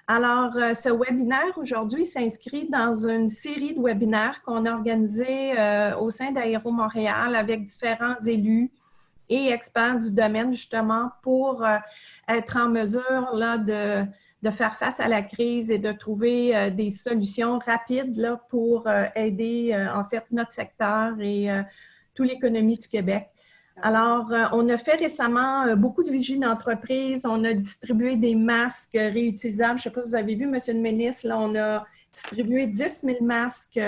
Alors, ce webinaire aujourd'hui s'inscrit dans une série de webinaires qu'on a organisés au sein d'Aéro Montréal avec différents élus et experts du domaine, justement, pour être en mesure là, de faire face à la crise et de trouver des solutions rapides là, pour aider, en fait, notre secteur et toute l'économie du Québec. Alors, on a fait récemment beaucoup de vigies d'entreprise. On a distribué des masques réutilisables. Je ne sais pas si vous avez vu, M. le ministre, là, on a distribué 10 000 masques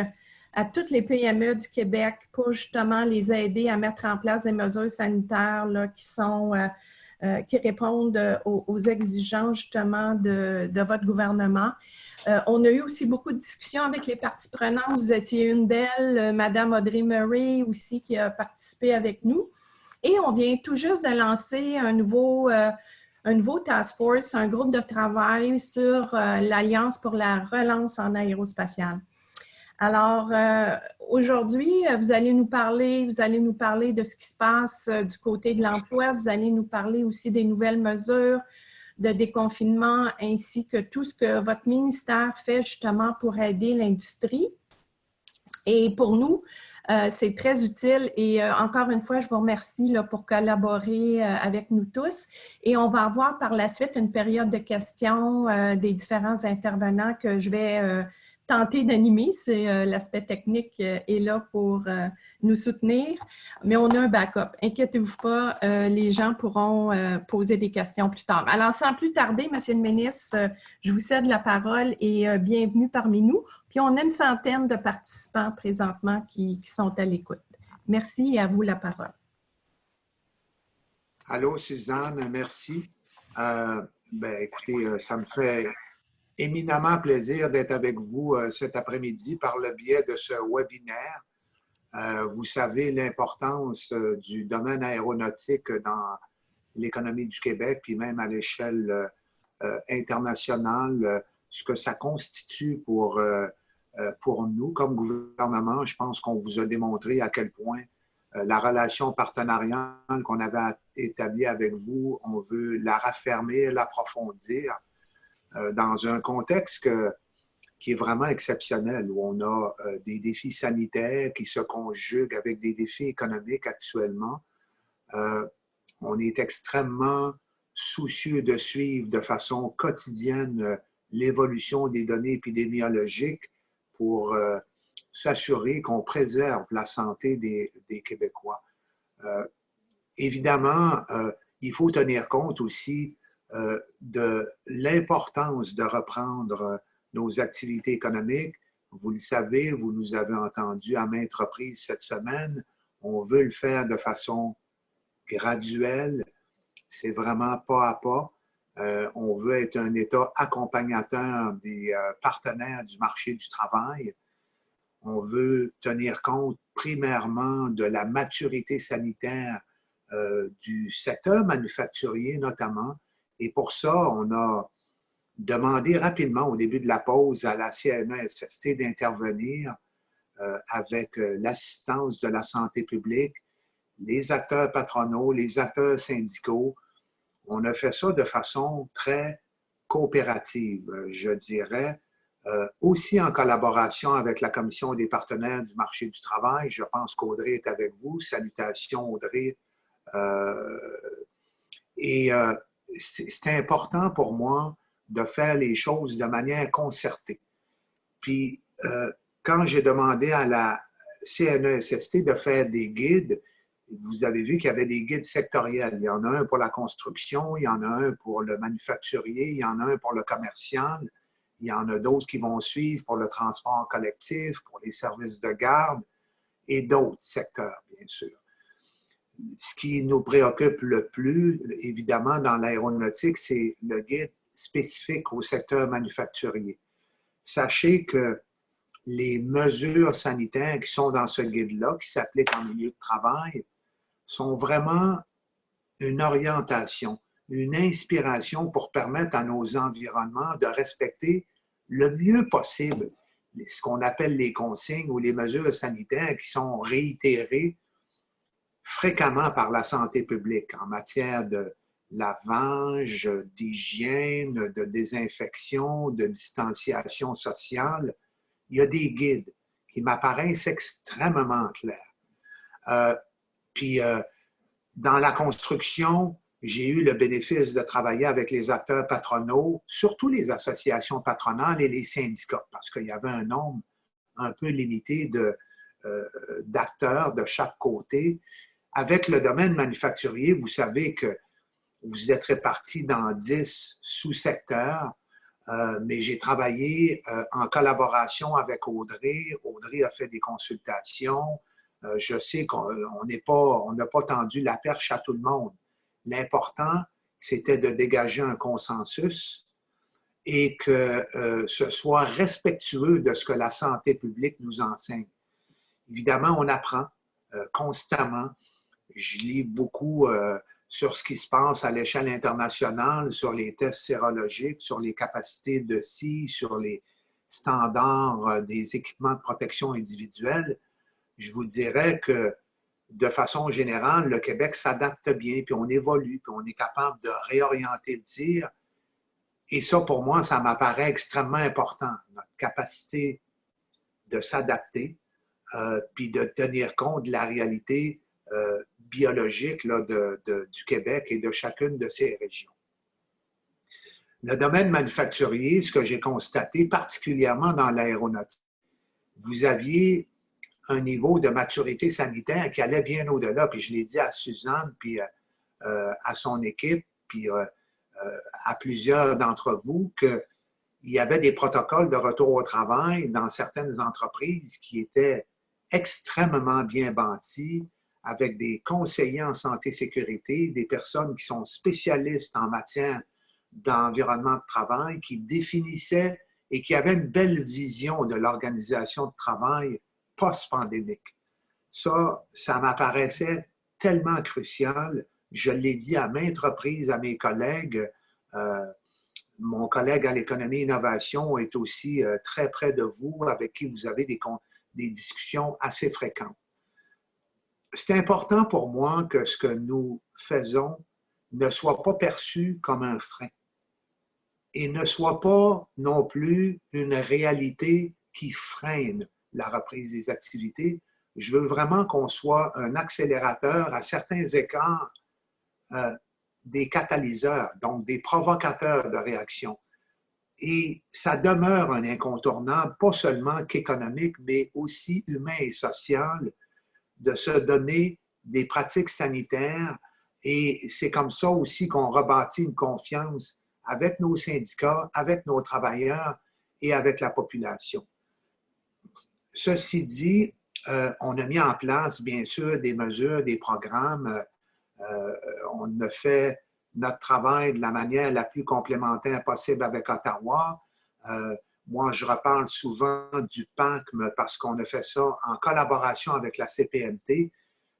à toutes les PME du Québec pour justement les aider à mettre en place des mesures sanitaires là, qui répondent aux exigences justement de votre gouvernement. On a eu aussi beaucoup de discussions avec les parties prenantes. Vous étiez une d'elles, Mme Audrey Murray aussi, qui a participé avec nous. Et on vient tout juste de lancer un nouveau task force, un groupe de travail sur l'Alliance pour la relance en aérospatiale. Alors, aujourd'hui, vous allez nous parler de ce qui se passe du côté de l'emploi, vous allez nous parler aussi des nouvelles mesures de déconfinement ainsi que tout ce que votre ministère fait justement pour aider l'industrie. Et pour nous, c'est très utile et encore une fois, je vous remercie là, pour collaborer avec nous tous. Et on va avoir par la suite une période de questions des différents intervenants que je vais tenter d'animer. C'est l'aspect technique est là pour nous soutenir, mais on a un backup. Inquiétez-vous pas, les gens pourront poser des questions plus tard. Alors, sans plus tarder, Monsieur le ministre, je vous cède la parole et bienvenue parmi nous. Puis, on a une centaine de participants présentement qui sont à l'écoute. Merci et à vous la parole. Allô, Suzanne, merci. Écoutez, ça me fait éminemment plaisir d'être avec vous cet après-midi par le biais de ce webinaire. Vous savez l'importance du domaine aéronautique dans l'économie du Québec, puis même à l'échelle internationale, ce que ça constitue pour nous comme gouvernement. Je pense qu'on vous a démontré à quel point la relation partenariale qu'on avait établie avec vous, on veut la raffermir, l'approfondir dans un contexte qui est vraiment exceptionnel, où on a des défis sanitaires qui se conjuguent avec des défis économiques actuellement. On est extrêmement soucieux de suivre de façon quotidienne l'évolution des données épidémiologiques pour s'assurer qu'on préserve la santé des Québécois. Évidemment, il faut tenir compte aussi de l'importance de reprendre nos activités économiques. Vous le savez, vous nous avez entendu à maintes reprises cette semaine. On veut le faire de façon graduelle. C'est vraiment pas à pas. On veut être un État accompagnateur des partenaires du marché du travail. On veut tenir compte primairement de la maturité sanitaire du secteur manufacturier notamment. Et pour ça, on a demandé rapidement au début de la pause à la CNESST d'intervenir avec l'assistance de la santé publique, les acteurs patronaux, les acteurs syndicaux. On a fait ça de façon très coopérative, je dirais, aussi en collaboration avec la Commission des partenaires du marché du travail. Je pense qu'Audrey est avec vous. Salutations, Audrey. C'est important pour moi de faire les choses de manière concertée. Puis, quand j'ai demandé à la CNESST de faire des guides, vous avez vu qu'il y avait des guides sectoriels. Il y en a un pour la construction, il y en a un pour le manufacturier, il y en a un pour le commercial, il y en a d'autres qui vont suivre pour le transport collectif, pour les services de garde et d'autres secteurs, bien sûr. Ce qui nous préoccupe le plus, évidemment, dans l'aéronautique, c'est le guide spécifique au secteur manufacturier. Sachez que les mesures sanitaires qui sont dans ce guide-là, qui s'appliquent en milieu de travail, sont vraiment une orientation, une inspiration pour permettre à nos environnements de respecter le mieux possible ce qu'on appelle les consignes ou les mesures sanitaires qui sont réitérées fréquemment par la santé publique en matière de lavage, d'hygiène, de désinfection, de distanciation sociale. Il y a des guides qui m'apparaissent extrêmement clairs. Puis, dans la construction, j'ai eu le bénéfice de travailler avec les acteurs patronaux, surtout les associations patronales et les syndicats, parce qu'il y avait un nombre un peu limité d'acteurs de chaque côté. Avec le domaine manufacturier, vous savez que vous êtes répartis dans 10 sous-secteurs, mais j'ai travaillé en collaboration avec Audrey. Audrey a fait des consultations. Je sais qu'on n'a pas tendu la perche à tout le monde. L'important, c'était de dégager un consensus et que ce soit respectueux de ce que la santé publique nous enseigne. Évidemment, on apprend constamment. Je lis beaucoup sur ce qui se passe à l'échelle internationale, sur les tests sérologiques, sur les capacités de scie, sur les standards des équipements de protection individuelle. Je vous dirais que, de façon générale, le Québec s'adapte bien, puis on évolue, puis on est capable de réorienter le tir. Et ça, pour moi, ça m'apparaît extrêmement important, notre capacité de s'adapter, puis de tenir compte de la réalité biologique là, du Québec et de chacune de ces régions. Le domaine manufacturier, ce que j'ai constaté, particulièrement dans l'aéronautique, vous aviez un niveau de maturité sanitaire qui allait bien au-delà. Puis je l'ai dit à Suzanne, puis à son équipe, puis à plusieurs d'entre vous, qu'il y avait des protocoles de retour au travail dans certaines entreprises qui étaient extrêmement bien bâtis, avec des conseillers en santé-sécurité, des personnes qui sont spécialistes en matière d'environnement de travail, qui définissaient et qui avaient une belle vision de l'organisation de travail post-pandémique. Ça m'apparaissait tellement crucial. Je l'ai dit à maintes reprises à mes collègues. Mon collègue à l'économie et innovation est aussi très près de vous, avec qui vous avez des discussions assez fréquentes. C'est important pour moi que ce que nous faisons ne soit pas perçu comme un frein et ne soit pas non plus une réalité qui freine la reprise des activités. Je veux vraiment qu'on soit un accélérateur à certains écarts, des catalyseurs, donc des provocateurs de réaction. Et ça demeure un incontournable, pas seulement qu'économique, mais aussi humain et social, de se donner des pratiques sanitaires. Et c'est comme ça aussi qu'on rebâtit une confiance avec nos syndicats, avec nos travailleurs et avec la population. Ceci dit, on a mis en place, bien sûr, des mesures, des programmes. On a fait notre travail de la manière la plus complémentaire possible avec Ottawa. Moi, je reparle souvent du PACM parce qu'on a fait ça en collaboration avec la CPMT.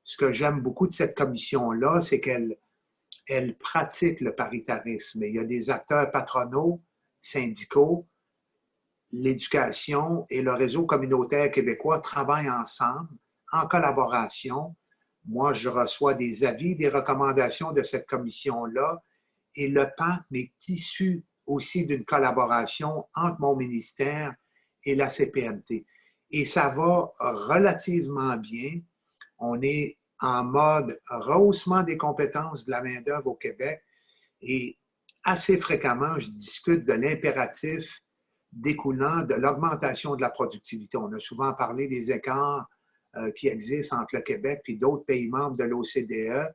Ce que j'aime beaucoup de cette commission-là, c'est qu'elle pratique le paritarisme. Il y a des acteurs patronaux, syndicaux, l'éducation et le réseau communautaire québécois travaillent ensemble, en collaboration. Moi, je reçois des avis, des recommandations de cette commission-là et le PACM est issu aussi d'une collaboration entre mon ministère et la CPMT. Et ça va relativement bien. On est en mode rehaussement des compétences de la main-d'œuvre au Québec et assez fréquemment, je discute de l'impératif découlant de l'augmentation de la productivité. On a souvent parlé des écarts qui existent entre le Québec et d'autres pays membres de l'OCDE.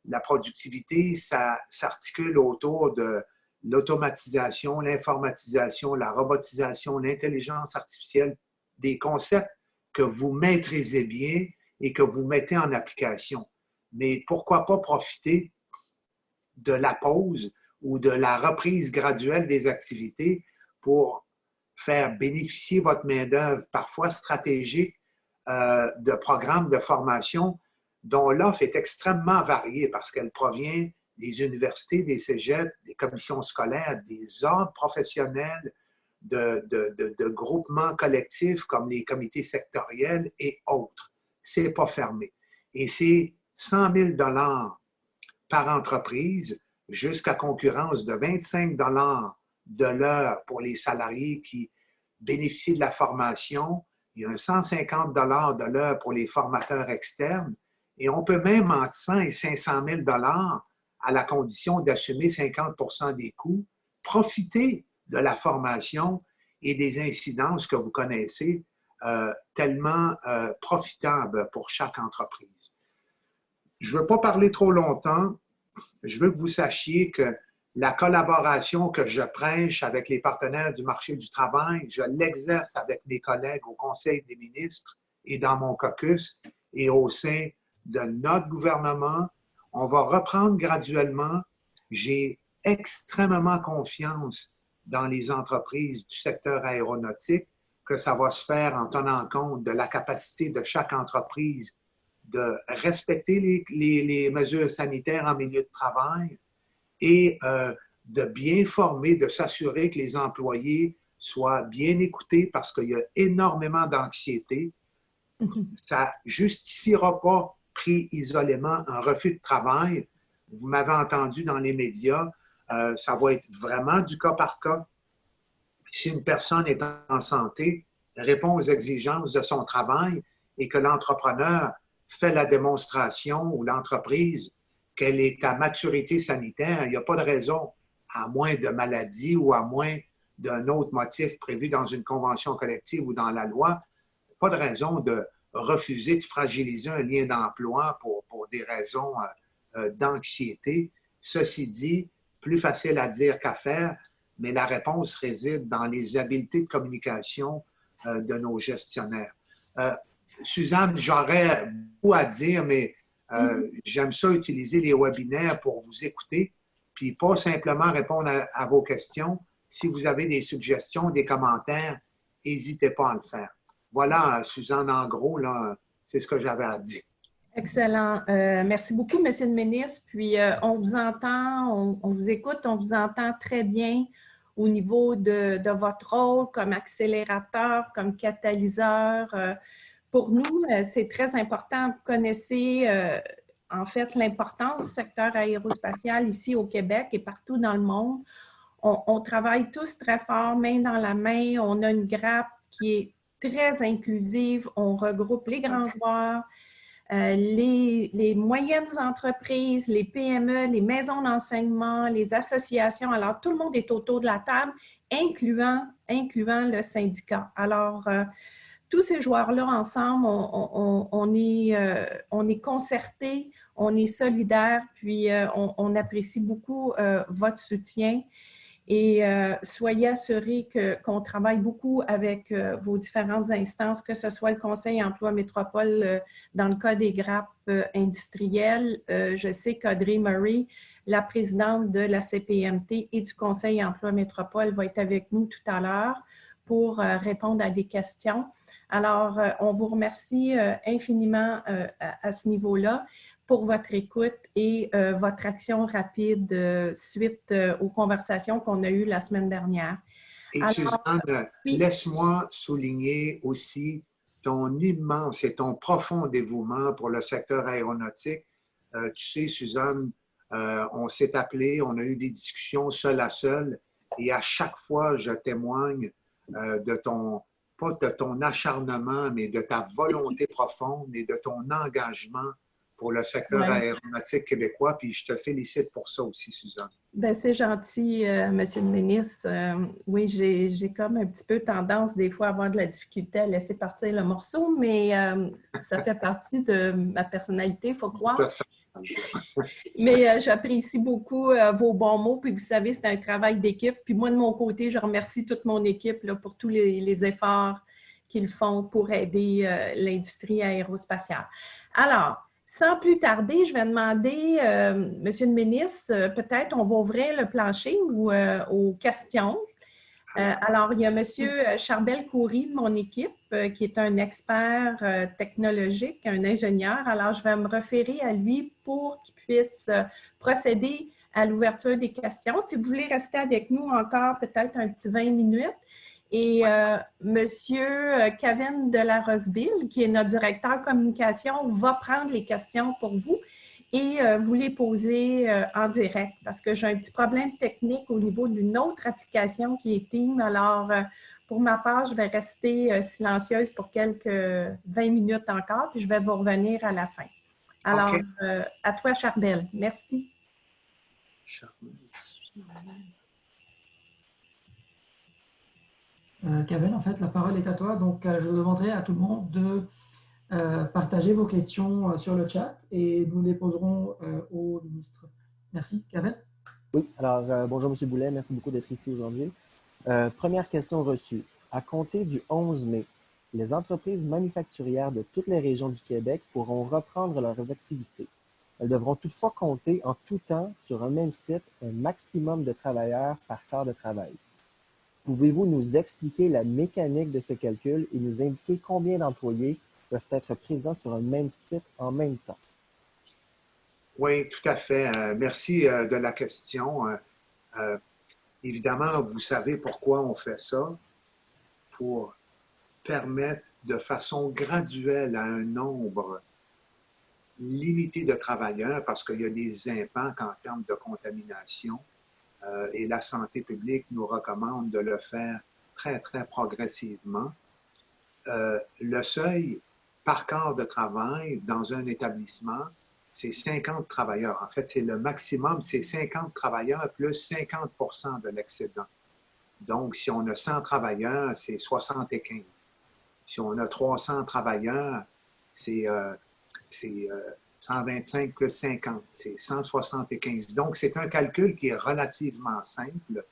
La productivité, ça s'articule autour de l'automatisation, l'informatisation, la robotisation, l'intelligence artificielle, des concepts que vous maîtrisez bien et que vous mettez en application. Mais pourquoi pas profiter de la pause ou de la reprise graduelle des activités pour faire bénéficier votre main-d'œuvre, parfois stratégique, de programmes de formation dont l'offre est extrêmement variée parce qu'elle provient des universités, des cégeps, des commissions scolaires, des ordres professionnels, de groupements collectifs comme les comités sectoriels et autres. Ce n'est pas fermé. Et c'est 100 000 $ par entreprise. jusqu'à concurrence de 25 de l'heure pour les salariés qui bénéficient de la formation. Il y a un 150 de l'heure pour les formateurs externes. Et on peut même entre 100 et 500 000 à la condition d'assumer 50 des coûts. Profitez de la formation et des incidences que vous connaissez, tellement profitables pour chaque entreprise. Je ne veux pas parler trop longtemps. Je veux que vous sachiez que la collaboration que je prêche avec les partenaires du marché du travail, je l'exerce avec mes collègues au Conseil des ministres et dans mon caucus et au sein de notre gouvernement. On va reprendre graduellement. J'ai extrêmement confiance dans les entreprises du secteur aéronautique, que ça va se faire en tenant compte de la capacité de chaque entreprise de respecter les mesures sanitaires en milieu de travail et de bien former, de s'assurer que les employés soient bien écoutés parce qu'il y a énormément d'anxiété. Ça ne justifiera pas, pris isolément, un refus de travail. Vous m'avez entendu dans les médias, ça va être vraiment du cas par cas. Si une personne est en santé, répond aux exigences de son travail et que l'entrepreneur fait la démonstration ou l'entreprise qu'elle est à maturité sanitaire, il n'y a pas de raison, à moins de maladie ou à moins d'un autre motif prévu dans une convention collective ou dans la loi, pas de raison de refuser de fragiliser un lien d'emploi pour des raisons d'anxiété. Ceci dit, plus facile à dire qu'à faire, mais la réponse réside dans les habiletés de communication de nos gestionnaires. Suzanne, j'aurais beaucoup à dire, mais j'aime ça utiliser les webinaires pour vous écouter, puis pas simplement répondre à vos questions. Si vous avez des suggestions, des commentaires, n'hésitez pas à le faire. Voilà, Suzanne, en gros, là, c'est ce que j'avais à dire. Excellent. Merci beaucoup, Monsieur le ministre. Puis, on vous entend, on vous écoute, on vous entend très bien au niveau de votre rôle comme accélérateur, comme catalyseur. Pour nous, c'est très important. Vous connaissez en fait l'importance du secteur aérospatial ici au Québec et partout dans le monde. On travaille tous très fort, main dans la main. On a une grappe qui est très inclusive. On regroupe les grands joueurs, les moyennes entreprises, les PME, les maisons d'enseignement, les associations. Alors, tout le monde est autour de la table, incluant le syndicat. Alors, tous ces joueurs-là ensemble, on est concertés, on est solidaires, puis on apprécie beaucoup votre soutien. Et soyez assurés qu'on travaille beaucoup avec vos différentes instances, que ce soit le Conseil Emploi Métropole dans le cas des grappes industrielles. Je sais qu'Audrey Murray, la présidente de la CPMT et du Conseil Emploi Métropole, va être avec nous tout à l'heure pour répondre à des questions. Alors, on vous remercie infiniment à ce niveau-là pour votre écoute et votre action rapide suite aux conversations qu'on a eues la semaine dernière. Et alors, Suzanne, oui, laisse-moi souligner aussi ton immense et ton profond dévouement pour le secteur aéronautique. Tu sais, Suzanne, on s'est appelé, on a eu des discussions seul à seul et à chaque fois, je témoigne de ton, pas de ton acharnement, mais de ta volonté profonde et de ton engagement pour le secteur aéronautique québécois, puis je te félicite pour ça aussi, Suzanne. Bien, c'est gentil, Monsieur le ministre. Oui, j'ai comme un petit peu tendance des fois à avoir de la difficulté à laisser partir le morceau, mais ça fait partie de ma personnalité, il faut croire. Mais j'apprécie beaucoup vos bons mots, puis vous savez, c'est un travail d'équipe. Puis moi, de mon côté, je remercie toute mon équipe là, pour tous les efforts qu'ils font pour aider l'industrie aérospatiale. Alors, sans plus tarder, je vais demander, Monsieur le ministre, peut-être on va ouvrir le plancher ou aux questions. Alors, il y a Monsieur Charbel-Coury de mon équipe, qui est un expert technologique, un ingénieur. Alors, je vais me référer à lui pour qu'il puisse procéder à l'ouverture des questions. Si vous voulez rester avec nous encore peut-être un petit 20 minutes. Et Monsieur Kevin de la Roseville, qui est notre directeur communication, va prendre les questions pour vous. et vous les poser en direct parce que j'ai un petit problème technique au niveau d'une autre application qui est Team. Alors, pour ma part, je vais rester silencieuse pour quelques 20 minutes encore, puis je vais vous revenir à la fin. Alors, OK. à toi, Charbel. Merci. Kevin, en fait, la parole est à toi. Donc, je demanderai à tout le monde de partager vos questions sur le chat et nous les poserons au ministre. Merci. Kevin? Oui, alors bonjour M. Boulet, merci beaucoup d'être ici aujourd'hui. Première question reçue. À compter du 11 mai, les entreprises manufacturières de toutes les régions du Québec pourront reprendre leurs activités. Elles devront toutefois compter en tout temps sur un même site un maximum de travailleurs par quart de travail. Pouvez-vous nous expliquer la mécanique de ce calcul et nous indiquer combien d'employés peuvent être présents sur un même site en même temps? Oui, tout à fait. Merci de la question. Évidemment, vous savez pourquoi on fait ça, pour permettre de façon graduelle à un nombre limité de travailleurs, parce qu'il y a des impacts en termes de contamination, et la santé publique nous recommande de le faire très, très progressivement. Le seuil par quart de travail dans un établissement, c'est 50 travailleurs. En fait, c'est le maximum, c'est 50 travailleurs plus 50 de l'excédent. Donc, si on a 100 travailleurs, c'est 75. Si on a 300 travailleurs, c'est 125 plus 50, c'est 175. Donc, c'est un calcul qui est relativement simple.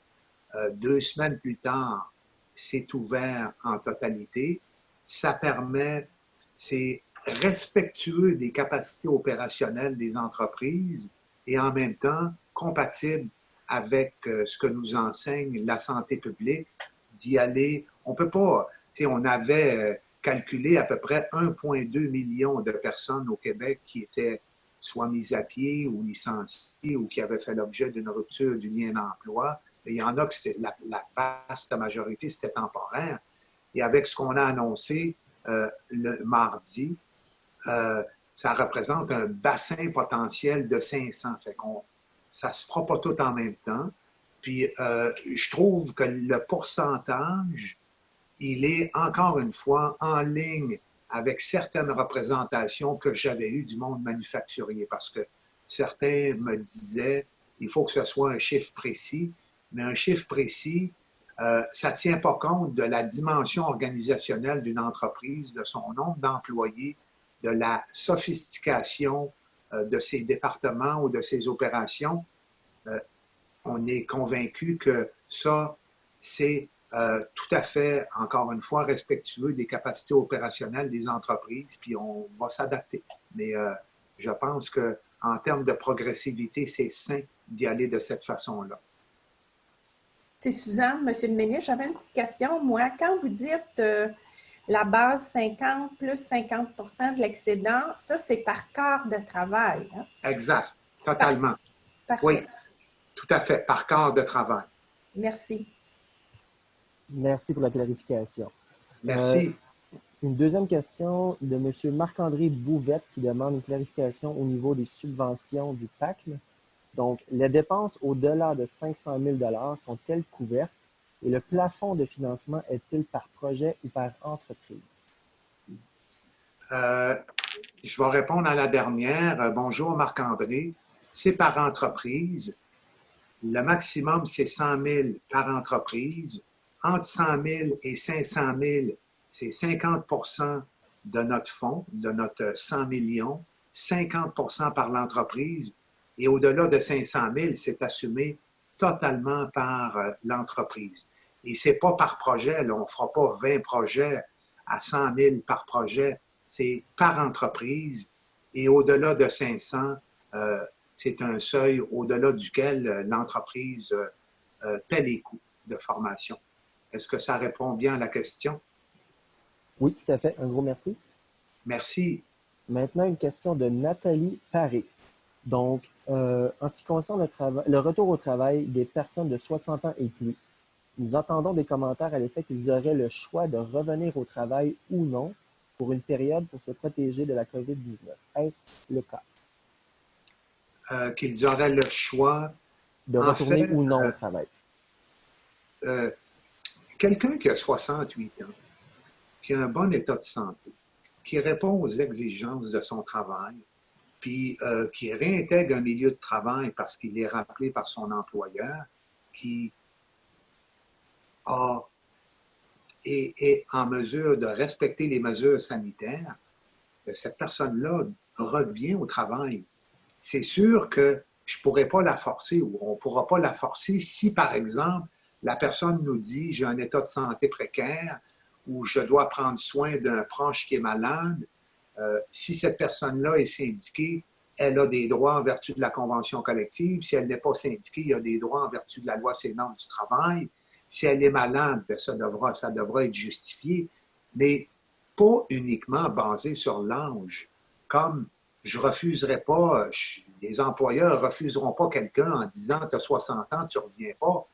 2 semaines plus tard, c'est ouvert en totalité. Ça permet, c'est respectueux des capacités opérationnelles des entreprises et en même temps compatible avec ce que nous enseigne la santé publique, d'y aller. On peut pas, tu sais, on avait calculé à peu près 1,2 million de personnes au Québec qui étaient soit mises à pied ou licenciées ou qui avaient fait l'objet d'une rupture du lien d'emploi. Il y en a que la vaste majorité, c'était temporaire. Et avec ce qu'on a annoncé le mardi, ça représente un bassin potentiel de 500. Fait qu'on, ça ne se fera pas tout en même temps. Puis, je trouve que le pourcentage, il est encore une fois en ligne avec certaines représentations que j'avais eues du monde manufacturier, parce que certains me disaient il faut que ce soit un chiffre précis, mais un chiffre précis, ça ne tient pas compte de la dimension organisationnelle d'une entreprise, de son nombre d'employés, de la sophistication de ses départements ou de ses opérations. On est convaincu que ça, c'est tout à fait, encore une fois, respectueux des capacités opérationnelles des entreprises, puis on va s'adapter. Mais je pense qu'en termes de progressivité, c'est sain d'y aller de cette façon-là. C'est Suzanne, Monsieur le ministre. J'avais une petite question. Moi, quand vous dites la base 50 plus 50 de l'excédent, ça, c'est par quart de travail. Hein? Exact, totalement. Parfait. Oui, tout à fait, par quart de travail. Merci. Merci pour la clarification. Merci. Une deuxième question de M. Marc-André Bouvette qui demande une clarification au niveau des subventions du PACM. Donc, les dépenses au-delà de 500 000 $ sont-elles couvertes et le plafond de financement est-il par projet ou par entreprise? Je vais répondre à la dernière. Bonjour Marc-André. C'est par entreprise. Le maximum, c'est 100 000 par entreprise. Entre 100 000 et 500 000, c'est 50 de notre fonds, de notre 100 millions, 50 par l'entreprise. Et au-delà de 500 000, c'est assumé totalement par l'entreprise. Et ce n'est pas par projet. Là, on ne fera pas 20 projets à 100 000 par projet. C'est par entreprise. Et au-delà de 500, c'est un seuil au-delà duquel l'entreprise paie les coûts de formation. Est-ce que ça répond bien à la question? Oui, tout à fait. Un gros merci. Merci. Maintenant, une question de Nathalie Paré. Donc, en ce qui concerne le retour au travail des personnes de 60 ans et plus, nous entendons des commentaires à l'effet qu'ils auraient le choix de revenir au travail ou non pour une période pour se protéger de la COVID-19. Est-ce le cas? qu'ils auraient le choix. De En retourner fait, ou non au travail. Quelqu'un qui a 68 ans, qui a un bon état de santé, qui répond aux exigences de son travail, puis qui réintègre un milieu de travail parce qu'il est rappelé par son employeur, qui est en mesure de respecter les mesures sanitaires, cette personne-là revient au travail. C'est sûr que je ne pourrais pas la forcer ou on ne pourra pas la forcer si, par exemple, la personne nous dit « j'ai un état de santé précaire » ou « je dois prendre soin d'un proche qui est malade ». Si cette personne-là est syndiquée, elle a des droits en vertu de la convention collective. Si elle n'est pas syndiquée, il y a des droits en vertu de la loi sur les normes du travail. Si elle est malade, bien, ça devra être justifié, mais pas uniquement basé sur l'âge. Comme je ne refuserai pas, les employeurs ne refuseront pas quelqu'un en disant « tu as 60 ans, tu ne reviens pas ».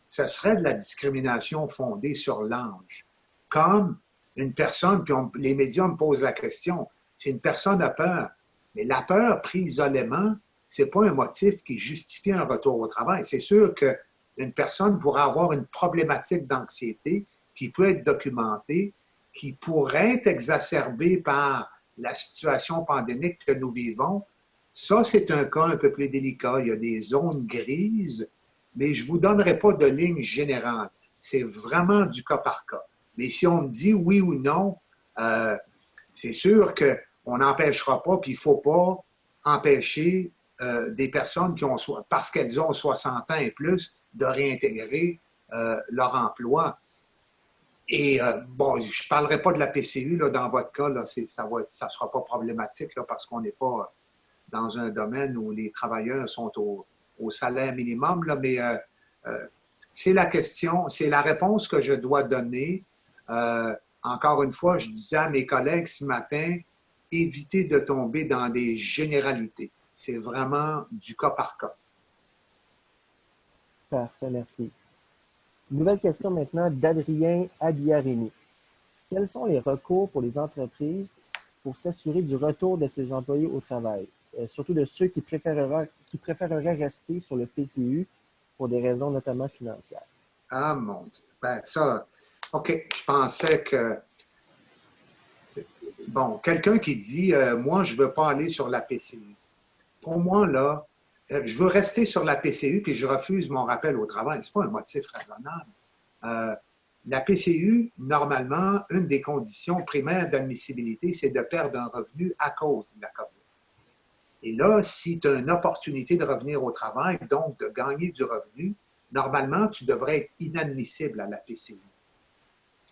Ce serait de la discrimination fondée sur l'âge. Comme une personne, puis les médias me posent la question, si une personne a peur, mais la peur prise isolément, ce n'est pas un motif qui justifie un retour au travail. C'est sûr qu'une personne pourra avoir une problématique d'anxiété qui peut être documentée, qui pourrait être exacerbée par la situation pandémique que nous vivons. Ça, c'est un cas un peu plus délicat. Il y a des zones grises, mais je ne vous donnerai pas de ligne générale. C'est vraiment du cas par cas. Mais si on me dit oui ou non, c'est sûr qu'on n'empêchera pas, puis il ne faut pas empêcher des personnes qui ont, parce qu'elles ont 60 ans et plus, de réintégrer leur emploi. Et bon, je ne parlerai pas de la PCU, là, dans votre cas, là, ça ne sera pas problématique là, parce qu'on n'est pas dans un domaine où les travailleurs sont au salaire minimum, là, mais c'est la question, c'est la réponse que je dois donner. Encore une fois, je disais à mes collègues ce matin, évitez de tomber dans des généralités. C'est vraiment du cas par cas. Parfait, merci. Nouvelle question maintenant d'Adrien Abiarini. Quels sont les recours pour les entreprises pour s'assurer du retour de ses employés au travail, surtout de ceux qui préféreraient rester sur le PCU pour des raisons notamment financières? Ah mon Dieu. Ben ça, OK, je pensais que... Bon, quelqu'un qui dit « moi, je ne veux pas aller sur la PCU ». Pour moi, là, je veux rester sur la PCU puis je refuse mon rappel au travail. Ce n'est pas un motif raisonnable. La PCU, normalement, une des conditions primaires d'admissibilité, c'est de perdre un revenu à cause de la COVID. Et là, si tu as une opportunité de revenir au travail, donc de gagner du revenu, normalement, tu devrais être inadmissible à la PCU.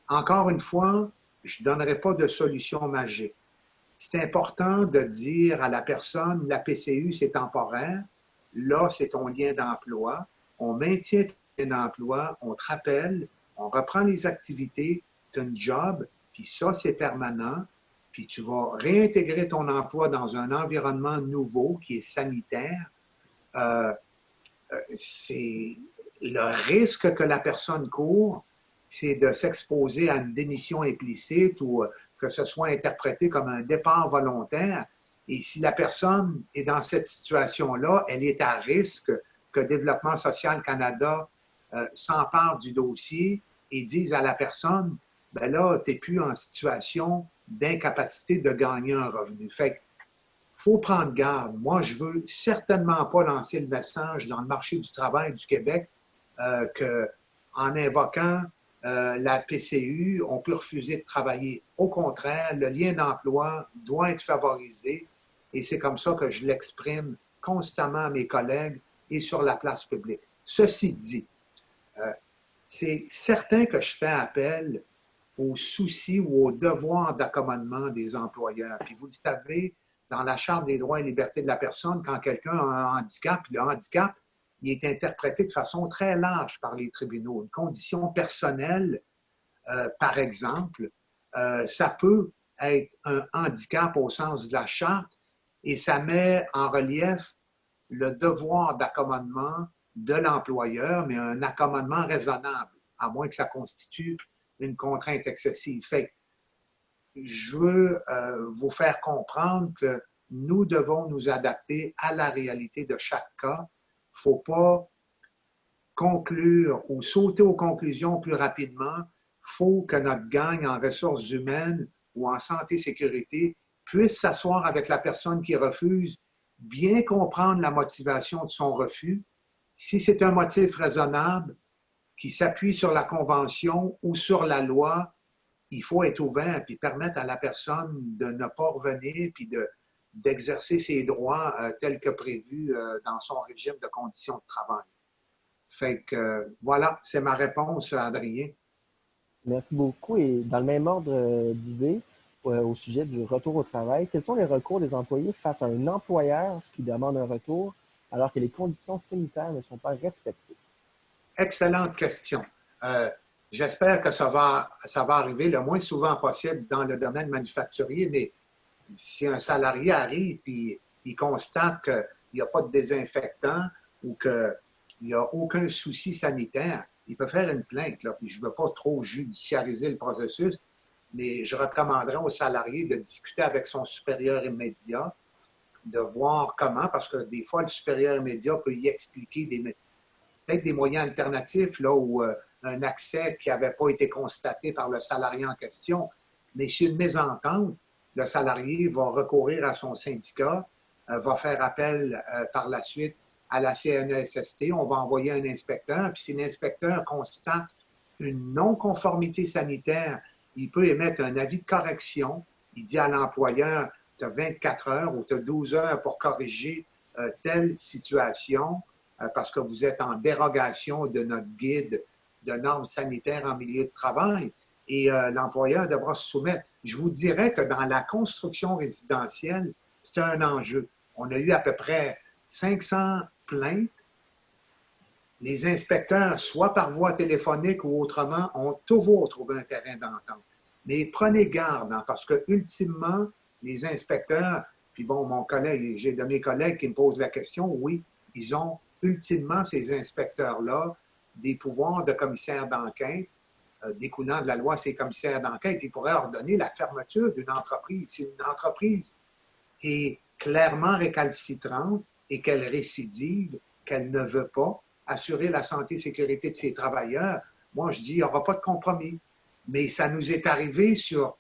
Encore une fois, je ne donnerai pas de solution magique. C'est important de dire à la personne, la PCU, c'est temporaire. Là, c'est ton lien d'emploi. On maintient ton lien d'emploi, on te rappelle, on reprend les activités, tu as un job, puis ça, c'est permanent. Puis tu vas réintégrer ton emploi dans un environnement nouveau qui est sanitaire. C'est le risque que la personne court, c'est de s'exposer à une démission implicite ou que ce soit interprété comme un départ volontaire. Et si la personne est dans cette situation-là, elle est à risque que Développement social Canada s'empare du dossier et dise à la personne, ben là, tu n'es plus en situation d'incapacité de gagner un revenu. Fait qu'il faut prendre garde. Moi, je ne veux certainement pas lancer le message dans le marché du travail du Québec qu'en invoquant la PCU, on peut refuser de travailler. Au contraire, le lien d'emploi doit être favorisé et c'est comme ça que je l'exprime constamment à mes collègues et sur la place publique. Ceci dit, c'est certain que je fais appel aux soucis ou aux devoirs d'accommodement des employeurs. Puis vous le savez, dans la Charte des droits et libertés de la personne, quand quelqu'un a un handicap, le handicap, il est interprété de façon très large par les tribunaux. Une condition personnelle, par exemple, ça peut être un handicap au sens de la Charte et ça met en relief le devoir d'accommodement de l'employeur, mais un accommodement raisonnable, à moins que ça constitue une contrainte excessive. Fait que je veux vous faire comprendre que nous devons nous adapter à la réalité de chaque cas. Il ne faut pas conclure ou sauter aux conclusions plus rapidement. Il faut que notre gang en ressources humaines ou en santé-sécurité puisse s'asseoir avec la personne qui refuse, bien comprendre la motivation de son refus. Si c'est un motif raisonnable qui s'appuie sur la Convention ou sur la loi, il faut être ouvert et permettre à la personne de ne pas revenir puis d'exercer ses droits tels que prévus dans son régime de conditions de travail. Fait que voilà, c'est ma réponse, Adrien. Merci beaucoup. Et dans le même ordre d'idées, au sujet du retour au travail, quels sont les recours des employés face à un employeur qui demande un retour alors que les conditions sanitaires ne sont pas respectées? Excellente question. J'espère que ça va arriver le moins souvent possible dans le domaine manufacturier, mais si un salarié arrive et il constate qu'il n'y a pas de désinfectant ou qu'il n'y a aucun souci sanitaire, il peut faire une plainte. Là. Puis je ne veux pas trop judiciariser le processus, mais je recommanderais au salarié de discuter avec son supérieur immédiat, de voir comment, parce que des fois, le supérieur immédiat peut y expliquer peut-être des moyens alternatifs là, ou un accès qui n'avait pas été constaté par le salarié en question. Mais sur une mésentente, le salarié va recourir à son syndicat, va faire appel par la suite à la CNESST, on va envoyer un inspecteur, puis si l'inspecteur constate une non-conformité sanitaire, il peut émettre un avis de correction. Il dit à l'employeur, tu as 24 heures ou tu as 12 heures pour corriger telle situation parce que vous êtes en dérogation de notre guide de normes sanitaires en milieu de travail et l'employeur devra se soumettre. Je vous dirais que dans la construction résidentielle, c'est un enjeu. On a eu à peu près 500 plaintes. Les inspecteurs, soit par voie téléphonique ou autrement, ont toujours trouvé un terrain d'entente. Mais prenez garde, hein, parce que ultimement, les inspecteurs, puis bon, j'ai de mes collègues qui me posent la question, oui, ils ont ultimement, ces inspecteurs-là, des pouvoirs de commissaire d'enquête, découlant de la loi ces commissaires d'enquête, ils pourraient ordonner la fermeture d'une entreprise. Si une entreprise est clairement récalcitrante et qu'elle récidive, qu'elle ne veut pas assurer la santé et sécurité de ses travailleurs, moi je dis, il n'y aura pas de compromis. Mais ça nous est arrivé sur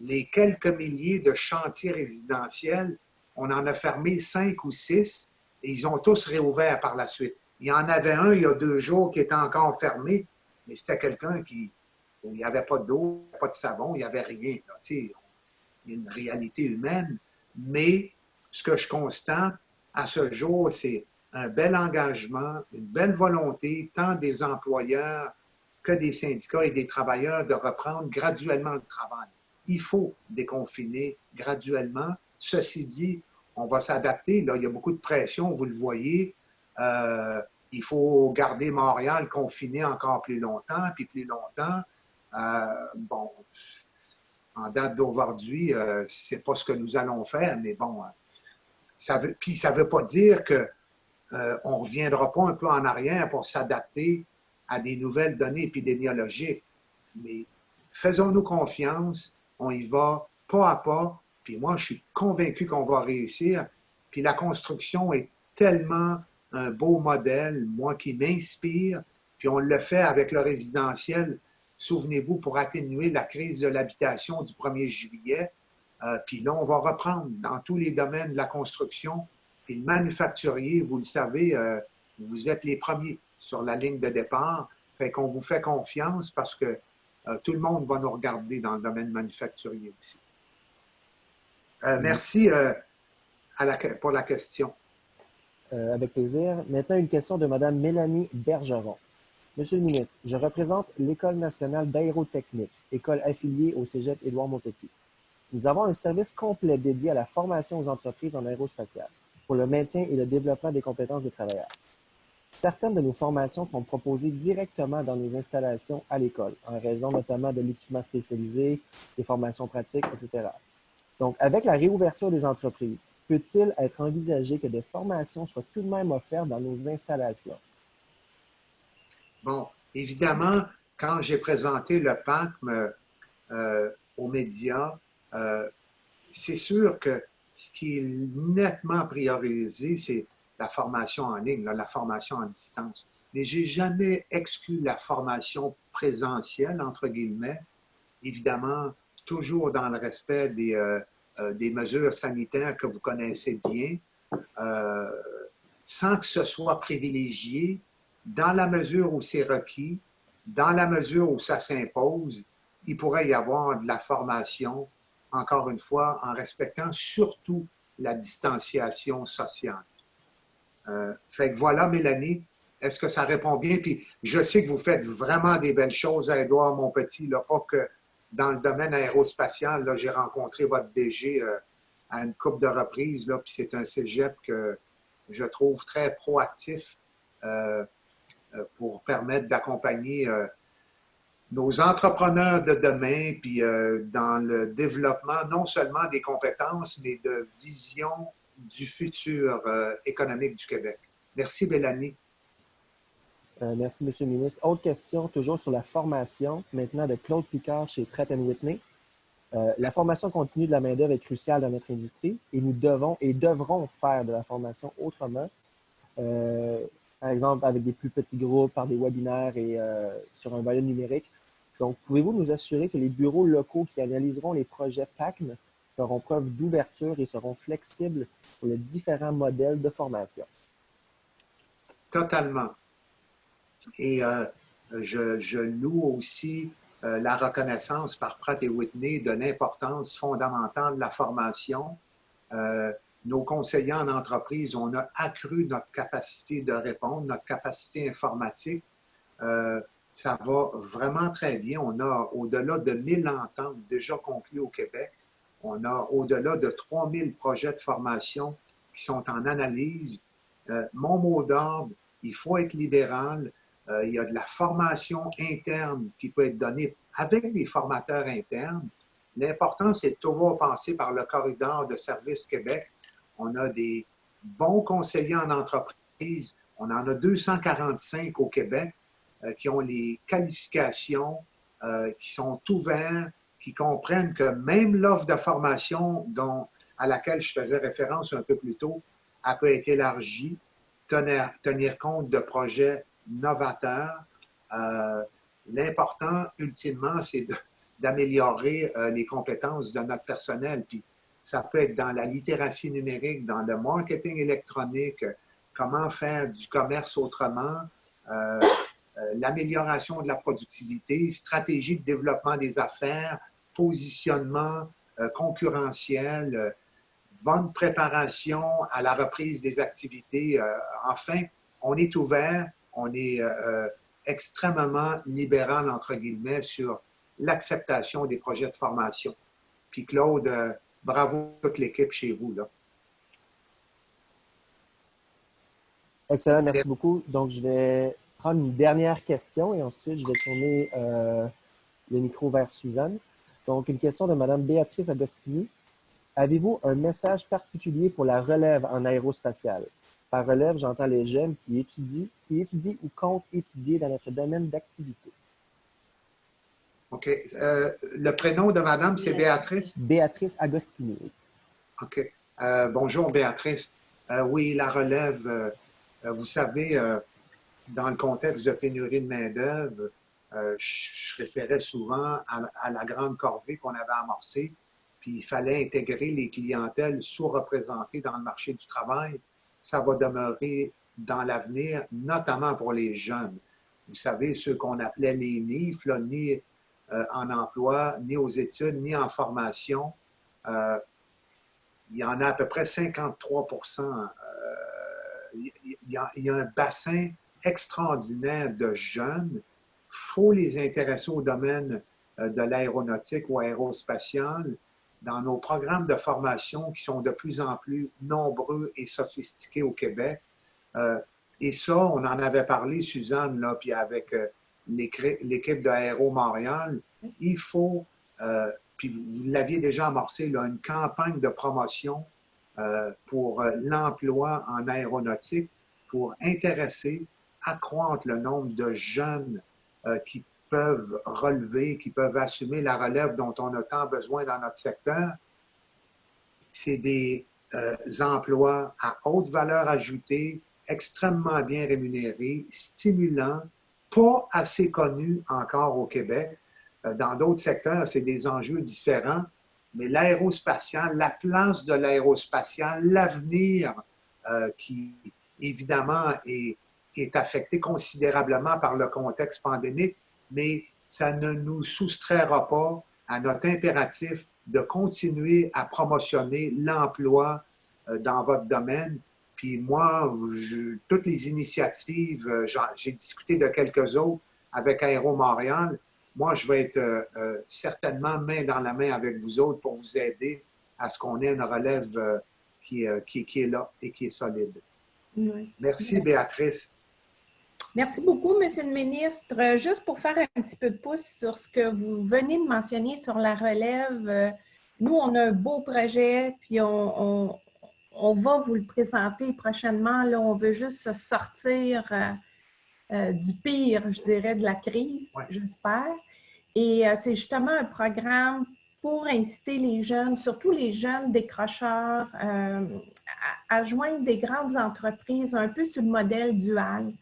les quelques milliers de chantiers résidentiels, on en a fermé 5 ou 6 et ils ont tous réouvert par la suite. Il y en avait un il y a 2 jours qui était encore fermé, mais c'était quelqu'un où il n'y avait pas d'eau, pas de savon, il n'y avait rien. Là. Il y a une réalité humaine, mais ce que je constate à ce jour, c'est un bel engagement, une belle volonté, tant des employeurs que des syndicats et des travailleurs de reprendre graduellement le travail. Il faut déconfiner graduellement. Ceci dit, on va s'adapter. Là, il y a beaucoup de pression, vous le voyez. Il faut garder Montréal confiné encore plus longtemps, puis plus longtemps. Bon, en date d'aujourd'hui, c'est pas ce que nous allons faire, mais bon, ça veut pas dire que on reviendra pas un peu en arrière pour s'adapter à des nouvelles données épidémiologiques. Mais faisons-nous confiance, on y va pas à pas, puis moi, je suis convaincu qu'on va réussir. Puis la construction est tellement un beau modèle, moi, qui m'inspire, puis on le fait avec le résidentiel, souvenez-vous, pour atténuer la crise de l'habitation du 1er juillet. Puis là, on va reprendre dans tous les domaines de la construction. Puis le manufacturier, vous le savez, vous êtes les premiers sur la ligne de départ. Fait qu'on vous fait confiance parce que tout le monde va nous regarder dans le domaine manufacturier aussi. Merci pour la question. Avec plaisir. Maintenant, une question de Mme Mélanie Bergeron. Monsieur le ministre, je représente l'École nationale d'aérotechnique, école affiliée au Cégep Édouard-Montpetit. Nous avons un service complet dédié à la formation aux entreprises en aérospatiale pour le maintien et le développement des compétences des travailleurs. Certaines de nos formations sont proposées directement dans nos installations à l'école, en raison notamment de l'équipement spécialisé, des formations pratiques, etc. Donc, avec la réouverture des entreprises, peut-il être envisagé que des formations soient tout de même offertes dans nos installations? Bon, évidemment, quand j'ai présenté le PACM aux médias, c'est sûr que ce qui est nettement priorisé, c'est la formation en ligne, là, la formation à distance. Mais je n'ai jamais exclu la formation présentielle, entre guillemets, évidemment, toujours dans le respect des mesures sanitaires que vous connaissez bien, sans que ce soit privilégié, dans la mesure où c'est requis, dans la mesure où ça s'impose, il pourrait y avoir de la formation, encore une fois, en respectant surtout la distanciation sociale. Fait que voilà, Mélanie, est-ce que ça répond bien? Puis je sais que vous faites vraiment des belles choses à Édouard Montpetit, là, pas que dans le domaine aérospatial, là, j'ai rencontré votre DG à une couple de reprises, là, puis c'est un cégep que je trouve très proactif pour permettre d'accompagner nos entrepreneurs de demain, puis dans le développement non seulement des compétences, mais de vision du futur économique du Québec. Merci, Mélanie. Merci, M. le ministre. Autre question, toujours sur la formation, maintenant de Claude Picard chez Pratt & Whitney. La formation continue de la main-d'œuvre est cruciale dans notre industrie et nous devons et devrons faire de la formation autrement. Par exemple, avec des plus petits groupes, par des webinaires et sur un volet numérique. Donc, pouvez-vous nous assurer que les bureaux locaux qui analyseront les projets PACM feront preuve d'ouverture et seront flexibles pour les différents modèles de formation? Totalement. Et je loue aussi la reconnaissance par Pratt & Whitney de l'importance fondamentale de la formation. Nos conseillers en entreprise, on a accru notre capacité de répondre, notre capacité informatique. Ça va vraiment très bien. On a au-delà de 1000 ententes déjà conclues au Québec. On a au-delà de 3000 projets de formation qui sont en analyse. Mon mot d'ordre, il faut être libéral. Il y a de la formation interne qui peut être donnée avec des formateurs internes. L'important, c'est de toujours passer par le corridor de Service Québec. On a des bons conseillers en entreprise. On en a 245 au Québec qui ont les qualifications, qui sont ouverts, qui comprennent que même l'offre de formation à laquelle je faisais référence un peu plus tôt, elle peut être élargie, tenir compte de projets novateurs. L'important, ultimement, c'est d'améliorer les compétences de notre personnel. Puis ça peut être dans la littératie numérique, dans le marketing électronique, comment faire du commerce autrement, l'amélioration de la productivité, stratégie de développement des affaires, positionnement concurrentiel, bonne préparation à la reprise des activités. Enfin, on est ouvert, on est extrêmement libéral, entre guillemets, sur l'acceptation des projets de formation. Puis Claude, bravo à toute l'équipe chez vous, là. Excellent, merci beaucoup. Donc, je vais prendre une dernière question et ensuite, je vais tourner le micro vers Suzanne. Donc, une question de Mme Béatrice Agostini. Avez-vous un message particulier pour la relève en aérospatiale? Par relève, j'entends les jeunes qui étudient ou comptent étudier dans notre domaine d'activité. OK. Le prénom de madame, c'est Béatrice? Béatrice Agostini. OK. Bonjour, Béatrice. Oui, la relève, vous savez, dans le contexte de pénurie de main-d'œuvre, je référais souvent à la grande corvée qu'on avait amorcée, puis il fallait intégrer les clientèles sous-représentées dans le marché du travail. Ça va demeurer dans l'avenir, notamment pour les jeunes. Vous savez, ceux qu'on appelait les NIF, là, ni en emploi, ni aux études, ni en formation. Il y en a à peu près 53 %. Il y a un bassin extraordinaire de jeunes. Il faut les intéresser au domaine de l'aéronautique ou aérospatial dans nos programmes de formation qui sont de plus en plus nombreux et sophistiqués au Québec. Et ça, on en avait parlé, Suzanne, là, puis avec l'équipe de Aéro Montréal, il faut, puis vous l'aviez déjà amorcé, là, une campagne de promotion pour l'emploi en aéronautique, pour intéresser, accroître le nombre de jeunes qui peuvent relever, qui peuvent assumer la relève dont on a tant besoin dans notre secteur. c'est des emplois à haute valeur ajoutée, extrêmement bien rémunérés, stimulants, pas assez connus encore au Québec. Dans d'autres secteurs, c'est des enjeux différents, mais l'aérospatial, la place de l'aérospatial, l'avenir qui, évidemment, est affecté considérablement par le contexte pandémique, mais ça ne nous soustraira pas à notre impératif de continuer à promotionner l'emploi dans votre domaine. Puis moi, toutes les initiatives, j'ai discuté de quelques autres avec Aéro Montréal. Moi, je vais être certainement main dans la main avec vous autres pour vous aider à ce qu'on ait une relève qui est là et qui est solide. Oui. Merci, Béatrice. Merci beaucoup, Monsieur le ministre. Juste pour faire un petit peu de pouce sur ce que vous venez de mentionner sur la relève, nous, on a un beau projet, puis on va vous le présenter prochainement. Là, on veut juste se sortir du pire, je dirais, de la crise, j'espère. Et c'est justement un programme pour inciter les jeunes, surtout les jeunes décrocheurs, à joindre des grandes entreprises un peu sur le modèle dual.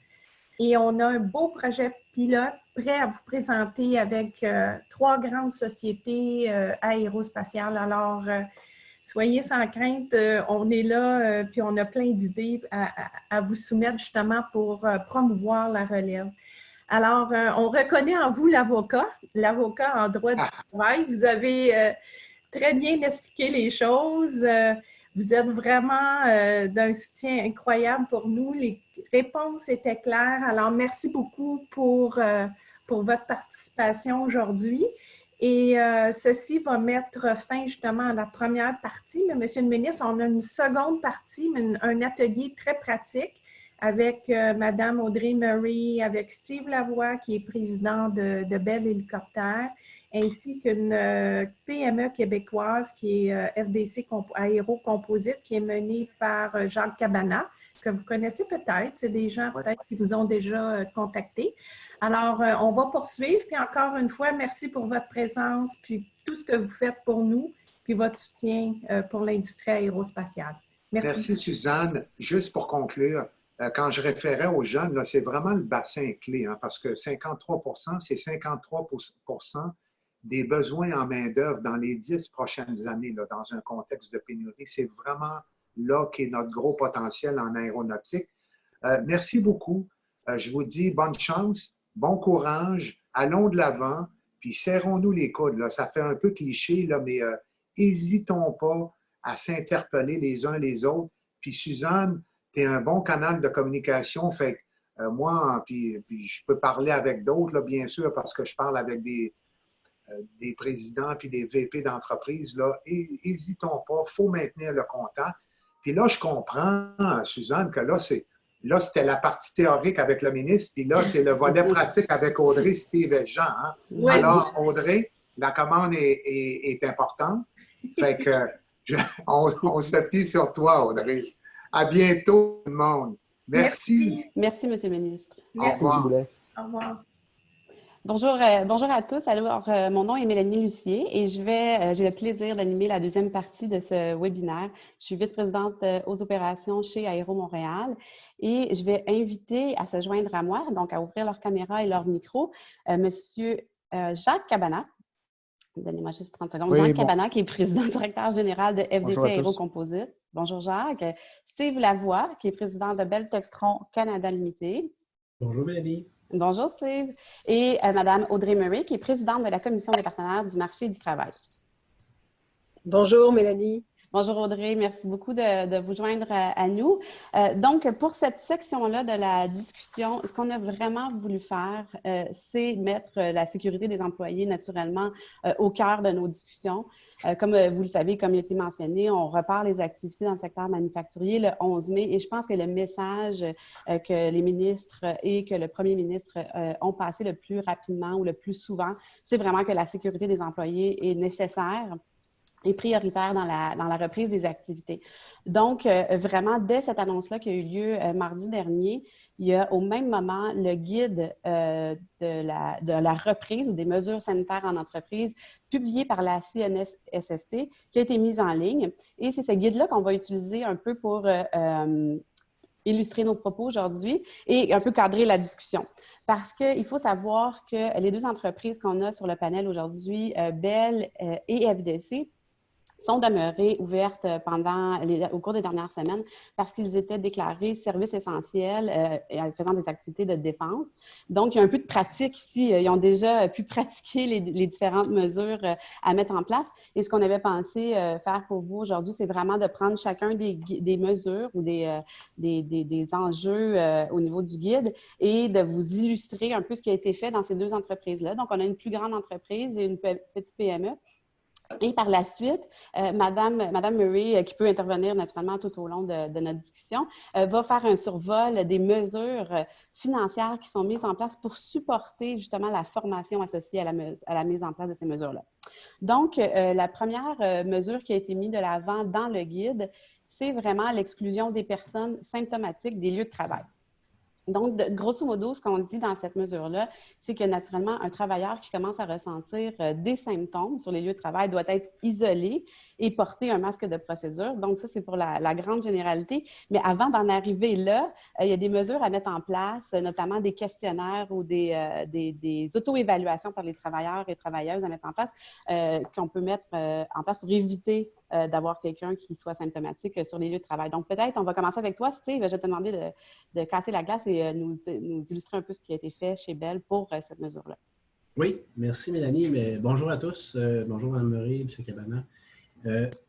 Et on a un beau projet pilote prêt à vous présenter avec 3 grandes sociétés aérospatiales. Alors, soyez sans crainte, on est là, puis on a plein d'idées à vous soumettre justement pour promouvoir la relève. Alors, on reconnaît en vous l'avocat en droit du travail. Vous avez très bien expliqué les choses. Vous êtes vraiment d'un soutien incroyable pour nous. Les réponses étaient claires. Alors, merci beaucoup pour votre participation aujourd'hui. Et ceci va mettre fin justement à la première partie. Mais Monsieur le ministre, on a une seconde partie, un atelier très pratique avec Madame Audrey Murray, avec Steve Lavoie, qui est président de Bell Hélicoptère, ainsi qu'une PME québécoise qui est FDC Aéro Composite, qui est menée par Jacques Cabana, que vous connaissez peut-être. C'est des gens peut-être qui vous ont déjà contacté. Alors, on va poursuivre. Puis encore une fois, merci pour votre présence, puis tout ce que vous faites pour nous, puis votre soutien pour l'industrie aérospatiale. Merci. Merci, Suzanne. Juste pour conclure, quand je référais aux jeunes, c'est vraiment le bassin clé, hein, parce que 53 c'est 53 des besoins en main-d'œuvre dans les 10 prochaines années, là, dans un contexte de pénurie. C'est vraiment là qu'est notre gros potentiel en aéronautique. Merci beaucoup. Je vous dis bonne chance, bon courage, allons de l'avant, puis serrons-nous les coudes. Là. Ça fait un peu cliché, là, mais hésitons pas à s'interpeller les uns les autres. Puis Suzanne, tu es un bon canal de communication. Fait que moi, puis je peux parler avec d'autres, là, bien sûr, parce que je parle avec des présidents puis des VP d'entreprise. Hésitons pas, il faut maintenir le contact. Puis là, je comprends, Suzanne, que là, c'était la partie théorique avec le ministre, puis là, c'est le volet pratique avec Audrey, Steve et Jean. Hein? Oui. Alors, Audrey, la commande est importante. Fait que on se fie sur toi, Audrey. À bientôt, tout le monde. Merci. Merci, Monsieur le ministre. Merci. Au revoir. Au revoir. Bonjour à tous. Alors, mon nom est Mélanie Lucier et j'ai le plaisir d'animer la deuxième partie de ce webinaire. Je suis vice-présidente aux opérations chez Aéro Montréal et je vais inviter à se joindre à moi, donc à ouvrir leur caméra et leur micro, Monsieur Jacques Cabana. Donnez-moi juste 30 secondes. Oui, Jacques Cabana, qui est président directeur général de FDC Aéro Composite. Bonjour Jacques. Steve Lavoie, qui est président de Bell Textron Canada Limité. Bonjour Mélanie. Bonjour Steve. Et Madame Audrey Murray, qui est présidente de la Commission des partenaires du marché du travail. Bonjour Mélanie. Bonjour Audrey, merci beaucoup de vous joindre à nous. Donc, pour cette section-là de la discussion, ce qu'on a vraiment voulu faire, c'est mettre la sécurité des employés naturellement au cœur de nos discussions. Comme vous le savez, comme il a été mentionné, on repart les activités dans le secteur manufacturier le 11 mai et je pense que le message que les ministres et que le premier ministre ont passé le plus rapidement ou le plus souvent, c'est vraiment que la sécurité des employés est nécessaire. est prioritaire dans la reprise des activités. Donc, vraiment, dès cette annonce-là qui a eu lieu mardi dernier, il y a au même moment le guide de la reprise ou des mesures sanitaires en entreprise publié par la CNSST qui a été mis en ligne. Et c'est ce guide-là qu'on va utiliser un peu pour illustrer nos propos aujourd'hui et un peu cadrer la discussion. Parce qu'il faut savoir que les deux entreprises qu'on a sur le panel aujourd'hui, Bell et FDC, sont demeurées ouvertes au cours des dernières semaines parce qu'ils étaient déclarés services essentiels faisant des activités de défense. Donc, il y a un peu de pratique ici. Ils ont déjà pu pratiquer les différentes mesures à mettre en place. Et ce qu'on avait pensé faire pour vous aujourd'hui, c'est vraiment de prendre chacun des mesures ou des enjeux au niveau du guide et de vous illustrer un peu ce qui a été fait dans ces deux entreprises-là. Donc, on a une plus grande entreprise et une petite PME. Et par la suite, Madame Murray, qui peut intervenir naturellement tout au long de notre discussion, va faire un survol des mesures financières qui sont mises en place pour supporter justement la formation associée à la mise en place de ces mesures-là. Donc, la première mesure qui a été mise de l'avant dans le guide, c'est vraiment l'exclusion des personnes symptomatiques des lieux de travail. Donc, grosso modo, ce qu'on dit dans cette mesure-là, c'est que naturellement, un travailleur qui commence à ressentir des symptômes sur les lieux de travail doit être isolé et porter un masque de procédure. Donc, ça, c'est pour la grande généralité. Mais avant d'en arriver là, il y a des mesures à mettre en place, notamment des questionnaires ou des auto-évaluations par les travailleurs et travailleuses à mettre en place, qu'on peut mettre en place pour éviter d'avoir quelqu'un qui soit symptomatique sur les lieux de travail. Donc, peut-être, on va commencer avec toi, Steve. Je vais te demander de casser la glace et nous illustrer un peu ce qui a été fait chez Bell pour cette mesure-là. Oui, merci Mélanie. Mais bonjour à tous. Bonjour Mme Murray, M. Cabana.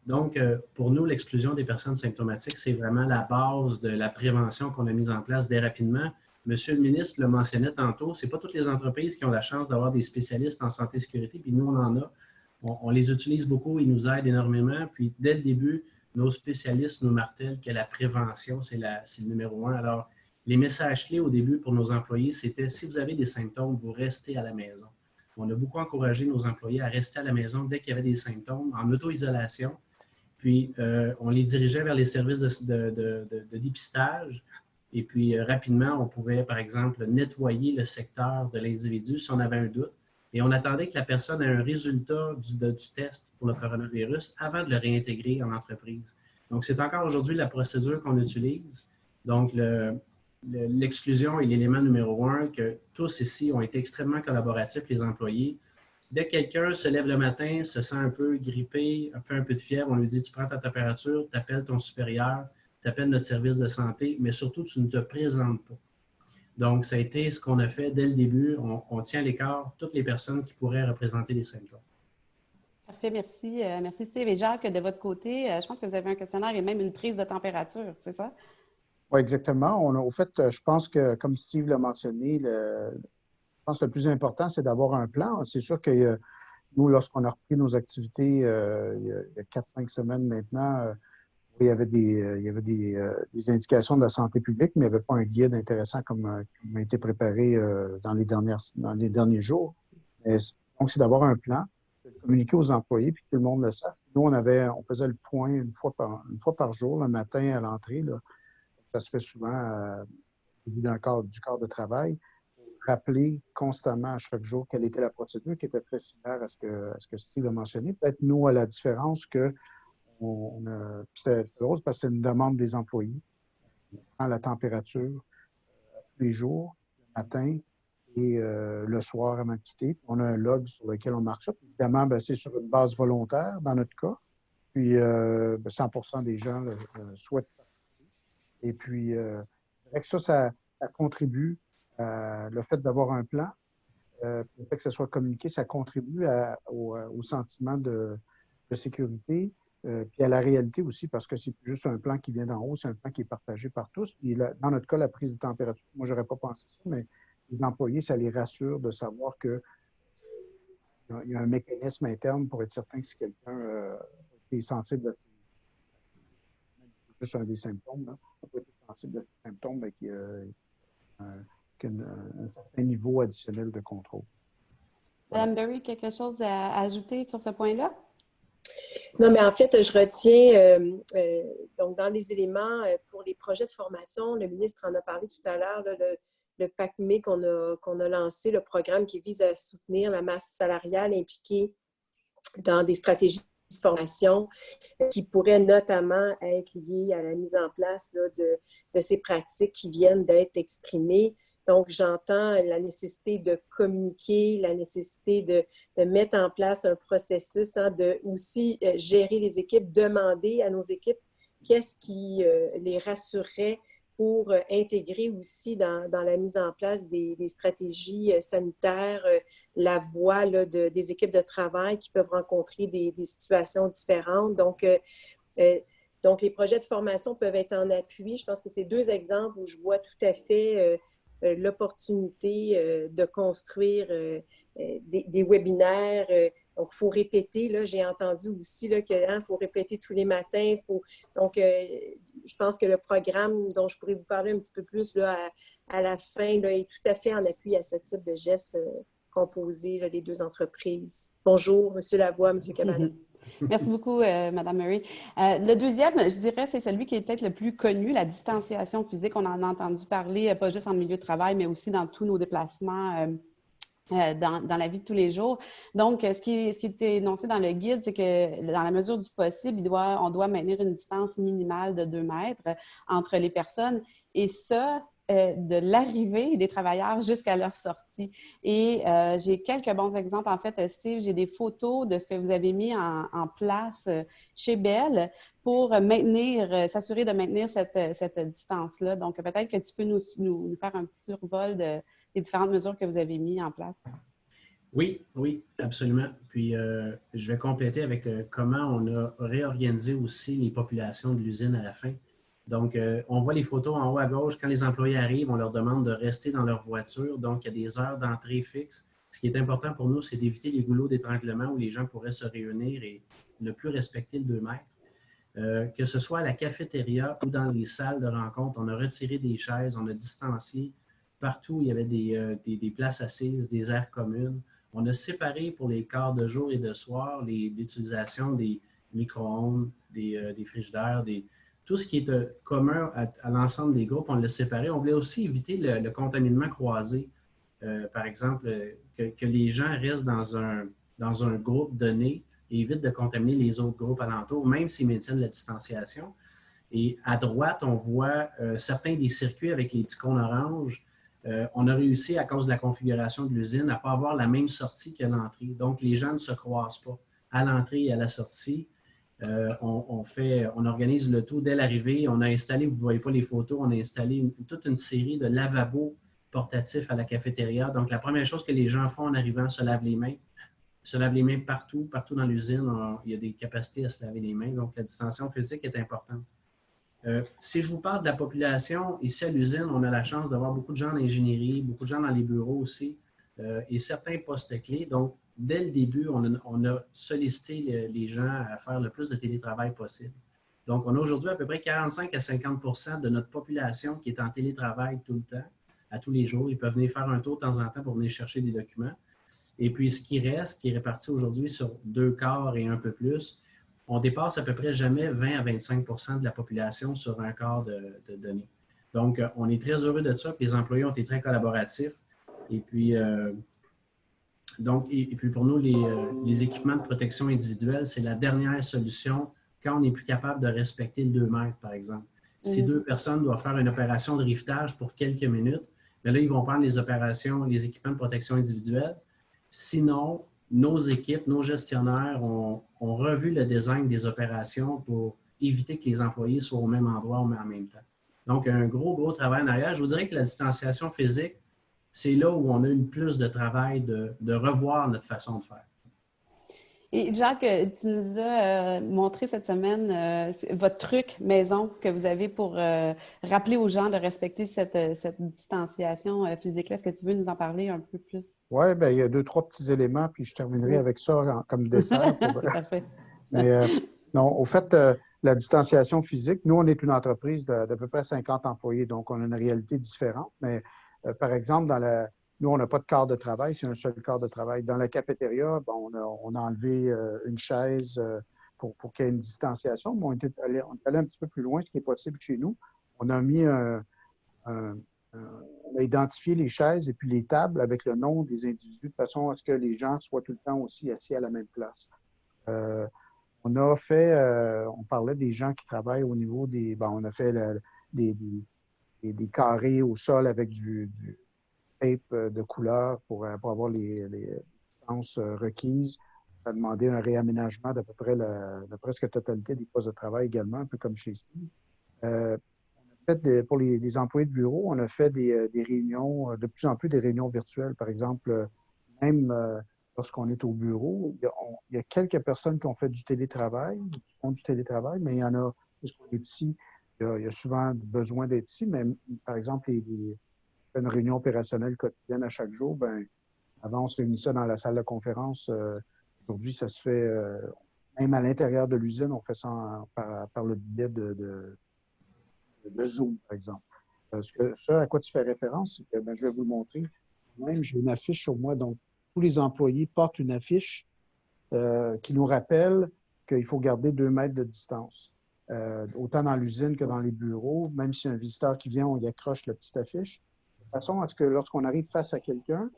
Donc, pour nous, l'exclusion des personnes symptomatiques, c'est vraiment la base de la prévention qu'on a mise en place dès rapidement. Monsieur le ministre le mentionnait tantôt, ce n'est pas toutes les entreprises qui ont la chance d'avoir des spécialistes en santé et sécurité, puis nous, on en a. On les utilise beaucoup, ils nous aident énormément. Puis, dès le début, nos spécialistes nous martèlent que la prévention, c'est le numéro 1. Alors, les messages clés au début pour nos employés, c'était si vous avez des symptômes, vous restez à la maison. On a beaucoup encouragé nos employés à rester à la maison dès qu'il y avait des symptômes, en auto-isolation. Puis, on les dirigeait vers les services de dépistage. Et puis, rapidement, on pouvait, par exemple, nettoyer le secteur de l'individu si on avait un doute. Et on attendait que la personne ait un résultat du test pour le coronavirus avant de le réintégrer en entreprise. Donc, c'est encore aujourd'hui la procédure qu'on utilise. Donc, l'exclusion est l'élément numéro 1, que tous ici ont été extrêmement collaboratifs, les employés. Dès que quelqu'un se lève le matin, se sent un peu grippé, fait un peu de fièvre, on lui dit « tu prends ta température, tu appelles ton supérieur, tu appelles notre service de santé, mais surtout, tu ne te présentes pas ». Donc, ça a été ce qu'on a fait dès le début. On tient à l'écart toutes les personnes qui pourraient représenter des symptômes. Parfait, merci. Merci Steve. Et Jacques, de votre côté, je pense que vous avez un questionnaire et même une prise de température, c'est ça? Oui, exactement. Au fait, je pense que, comme Steve l'a mentionné, je pense que le plus important, c'est d'avoir un plan. C'est sûr que nous, lorsqu'on a repris nos activités il y a 4-5 semaines maintenant, il y avait des indications de la santé publique, mais il n'y avait pas un guide intéressant comme a été préparé dans les derniers jours. Donc, c'est d'avoir un plan, de communiquer aux employés, puis que tout le monde le sache. Nous, on faisait le point une fois par jour, le matin à l'entrée. Ça se fait souvent au début du corps de travail. Rappeler constamment à chaque jour quelle était la procédure, qui était très similaire à ce que Steve a mentionné. Peut-être nous, à la différence que c'est drôle parce que c'est une demande des employés. On prend la température tous les jours, le matin et le soir avant de quitter. On a un log sur lequel on marque ça. Évidemment, c'est sur une base volontaire dans notre cas. Puis 100% des gens souhaitent participer. Et puis, avec ça contribue, le fait d'avoir un plan, le fait que ça soit communiqué, ça contribue au sentiment de sécurité. Puis à la réalité aussi, parce que c'est plus juste un plan qui vient d'en haut, c'est un plan qui est partagé par tous. Puis dans notre cas, la prise de température, moi, je n'aurais pas pensé ça, mais les employés, ça les rassure de savoir qu'il y a un mécanisme interne pour être certain que si quelqu'un est sensible à juste un des symptômes, là, peut être sensible à ces symptômes, mais qu'il y a un certain niveau additionnel de contrôle. Madame Berry, quelque chose à ajouter sur ce point-là? Non, mais en fait, je retiens, donc dans les éléments pour les projets de formation, le ministre en a parlé tout à l'heure, le PACME qu'on a lancé, le programme qui vise à soutenir la masse salariale impliquée dans des stratégies de formation qui pourraient notamment être liées à la mise en place là, de ces pratiques qui viennent d'être exprimées. Donc, j'entends la nécessité de communiquer, la nécessité de mettre en place un processus, hein, de aussi gérer les équipes, demander à nos équipes qu'est-ce qui les rassurerait pour intégrer aussi dans la mise en place des stratégies sanitaires, la voie là, des équipes de travail qui peuvent rencontrer des situations différentes. Donc, les projets de formation peuvent être en appui. Je pense que c'est deux exemples où je vois tout à fait l'opportunité de construire des webinaires. Donc, il faut répéter. Là, j'ai entendu aussi qu'il faut répéter tous les matins. Donc, je pense que le programme dont je pourrais vous parler un petit peu plus là, à la fin là, est tout à fait en appui à ce type de geste composé, là, les deux entreprises. Bonjour, M. Lavoie, M. Cabana. Merci beaucoup, Mme Murray. Le deuxième, je dirais, c'est celui qui est peut-être le plus connu, la distanciation physique. On en a entendu parler, pas juste en milieu de travail, mais aussi dans tous nos déplacements dans la vie de tous les jours. Donc, ce qui est énoncé dans le guide, c'est que dans la mesure du possible, on doit maintenir une distance minimale de 2 mètres entre les personnes, et ça, de l'arrivée des travailleurs jusqu'à leur sortie. Et j'ai quelques bons exemples. En fait, Steve, j'ai des photos de ce que vous avez mis en place chez Bell pour s'assurer de maintenir cette distance-là. Donc, peut-être que tu peux nous faire un petit survol des différentes mesures que vous avez mises en place. Oui, absolument. Puis, je vais compléter avec comment on a réorganisé aussi les populations de l'usine à la fin. Donc, on voit les photos en haut à gauche. Quand les employés arrivent, on leur demande de rester dans leur voiture. Donc, il y a des heures d'entrée fixes. Ce qui est important pour nous, c'est d'éviter les goulots d'étranglement où les gens pourraient se réunir et ne plus respecter le 2 mètres. Que ce soit à la cafétéria ou dans les salles de rencontre, on a retiré des chaises, on a distancié. Partout, il y avait des places assises, des aires communes. On a séparé pour les quarts de jour et de soir l'utilisation des micro-ondes, des frigidaires, tout ce qui est commun à l'ensemble des groupes, on l'a séparé. On voulait aussi éviter le contaminement croisé. Par exemple, que les gens restent dans un groupe donné et évitent de contaminer les autres groupes alentours, même s'ils maintiennent la distanciation. Et à droite, on voit certains des circuits avec les petits cônes oranges. On a réussi, à cause de la configuration de l'usine, à ne pas avoir la même sortie qu'à l'entrée. Donc, les gens ne se croisent pas à l'entrée et à la sortie. On organise le tout dès l'arrivée. On a installé, vous ne voyez pas les photos, on a installé toute une série de lavabos portatifs à la cafétéria. Donc, la première chose que les gens font en arrivant, se lavent les mains. Se lavent les mains partout dans l'usine. Il y a des capacités à se laver les mains. Donc, la distanciation physique est importante. Si je vous parle de la population, ici à l'usine, on a la chance d'avoir beaucoup de gens en ingénierie, beaucoup de gens dans les bureaux aussi, et certains postes clés. Donc, dès le début, on a sollicité les gens à faire le plus de télétravail possible. Donc, on a aujourd'hui à peu près 45 à 50 de notre population qui est en télétravail tout le temps, à tous les jours. Ils peuvent venir faire un tour de temps en temps pour venir chercher des documents. Et puis, ce qui reste, qui est réparti aujourd'hui sur 2 quarts et un peu plus, on dépasse à peu près jamais 20 à 25 de la population sur un quart de données. Donc, on est très heureux de ça. Puis les employés ont été très collaboratifs. Et puis, puis pour nous, les équipements de protection individuelle, c'est la dernière solution quand on n'est plus capable de respecter le 2 mètres, par exemple. Si 2 personnes doivent faire une opération de rivetage pour quelques minutes, bien là, ils vont prendre les équipements de protection individuelle. Sinon, nos équipes, nos gestionnaires ont revu le design des opérations pour éviter que les employés soient au même endroit mais en même temps. Donc, un gros travail en arrière. Je vous dirais que la distanciation physique, c'est là où on a eu plus de travail de revoir notre façon de faire. Et Jacques, tu nous as montré cette semaine votre truc maison que vous avez pour rappeler aux gens de respecter cette distanciation physique-là. Est-ce que tu veux nous en parler un peu plus? Oui, bien, il y a 2, 3 petits éléments, puis je terminerai avec ça comme dessert. Parfait. Mais non, au fait, la distanciation physique, nous, on est une entreprise d'à peu près 50 employés, donc on a une réalité différente. Mais par exemple, nous, on n'a pas de quart de travail, c'est un seul quart de travail. Dans la cafétéria, bon, on a enlevé une chaise pour qu'il y ait une distanciation, mais on est allé un petit peu plus loin, ce qui est possible chez nous. On a mis on a identifié les chaises et puis les tables avec le nom des individus de façon à ce que les gens soient tout le temps aussi assis à la même place. On a fait, on parlait des gens qui travaillent au niveau des, on a fait des carrés au sol avec du tape de couleur pour avoir les distances requises. On a demandé un réaménagement d'à peu près la presque totalité des postes de travail également, un peu comme chez Steve. Pour les employés de bureau, on a fait des réunions, de plus en plus des réunions virtuelles. Par exemple, même lorsqu'on est au bureau, il y a quelques personnes qui ont fait du télétravail, mais il y en a, puisqu'on est petit, il y a souvent besoin d'être ici, mais par exemple, une réunion opérationnelle quotidienne à chaque jour, avant, on se réunissait dans la salle de conférence. Aujourd'hui, ça se fait, même à l'intérieur de l'usine, on fait ça par le biais de Zoom, par exemple. Ce à quoi tu fais référence, c'est que je vais vous le montrer. Même, j'ai une affiche sur moi, donc tous les employés portent une affiche qui nous rappelle qu'il faut garder 2 mètres de distance. Autant dans l'usine que dans les bureaux, même s'il y a un visiteur qui vient, on y accroche la petite affiche. De façon à ce que lorsqu'on arrive face à quelqu'un,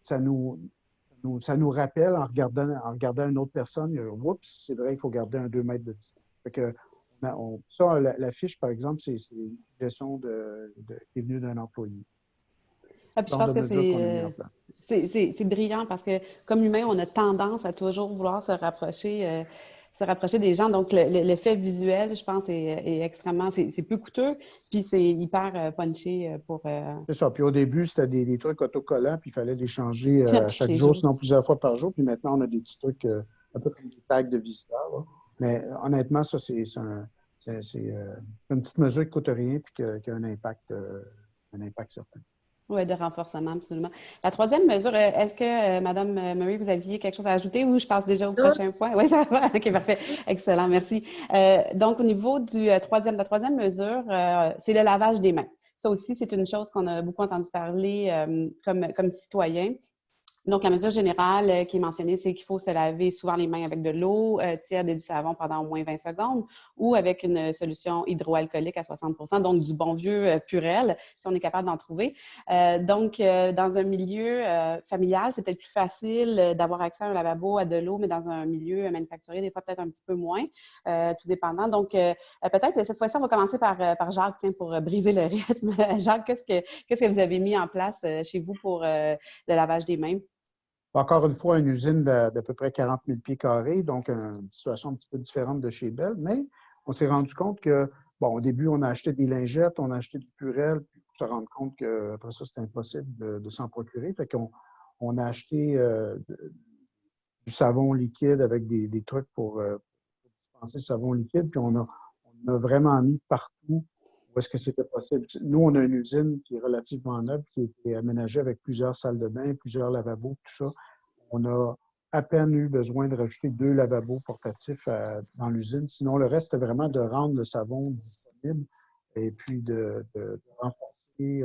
ça nous rappelle en regardant une autre personne, oups, c'est vrai, il faut garder un 2 mètres de distance. Fait que, ça, la fiche, par exemple, c'est une suggestion qui est venue d'un employé. Ah, puis je pense que c'est brillant parce que comme humain, on a tendance à toujours vouloir se rapprocher des gens. Donc, l'effet visuel, je pense, est extrêmement, c'est peu coûteux, puis c'est hyper punché pour... C'est ça. Puis au début, c'était des trucs autocollants, puis il fallait les changer chaque jour, sinon plusieurs fois par jour. Puis maintenant, on a des petits trucs un peu comme des tags de visiteurs. Là. Mais honnêtement, ça, c'est une petite mesure qui ne coûte rien puis qui a un impact certain. Oui, de renforcement, absolument. La troisième mesure, est-ce que, Mme Murray, vous aviez quelque chose à ajouter ou je passe déjà au prochain point? Oui, ça va. OK, parfait. Excellent, merci. Donc, au niveau de la troisième mesure, c'est le lavage des mains. Ça aussi, c'est une chose qu'on a beaucoup entendu parler comme citoyen. Donc, la mesure générale qui est mentionnée, c'est qu'il faut se laver souvent les mains avec de l'eau tiède et du savon pendant au moins 20 secondes ou avec une solution hydroalcoolique à 60 %, donc du bon vieux Purel, si on est capable d'en trouver. Donc, dans un milieu familial, c'est peut-être plus facile d'avoir accès à un lavabo, à de l'eau, mais dans un milieu manufacturier, des fois peut-être un petit peu moins, tout dépendant. Donc, peut-être cette fois-ci, on va commencer par Jacques, tiens, pour briser le rythme. Jacques, qu'est-ce que vous avez mis en place chez vous pour le lavage des mains? Encore une fois, une usine d'à peu près 40 000 pieds carrés, donc une situation un petit peu différente de chez Bell, mais on s'est rendu compte que, au début, on a acheté des lingettes, on a acheté du Purel, puis pour se rendre compte qu'après ça, c'était impossible de s'en procurer. Fait qu'on a acheté du savon liquide avec des trucs pour dispenser ce savon liquide, puis on a vraiment mis partout où est-ce que c'était possible. Nous, on a une usine qui est relativement neuve, qui est aménagée avec plusieurs salles de bain, plusieurs lavabos, tout ça. On a à peine eu besoin de rajouter 2 lavabos portatifs dans l'usine. Sinon, le reste, c'était vraiment de rendre le savon disponible et puis de renforcer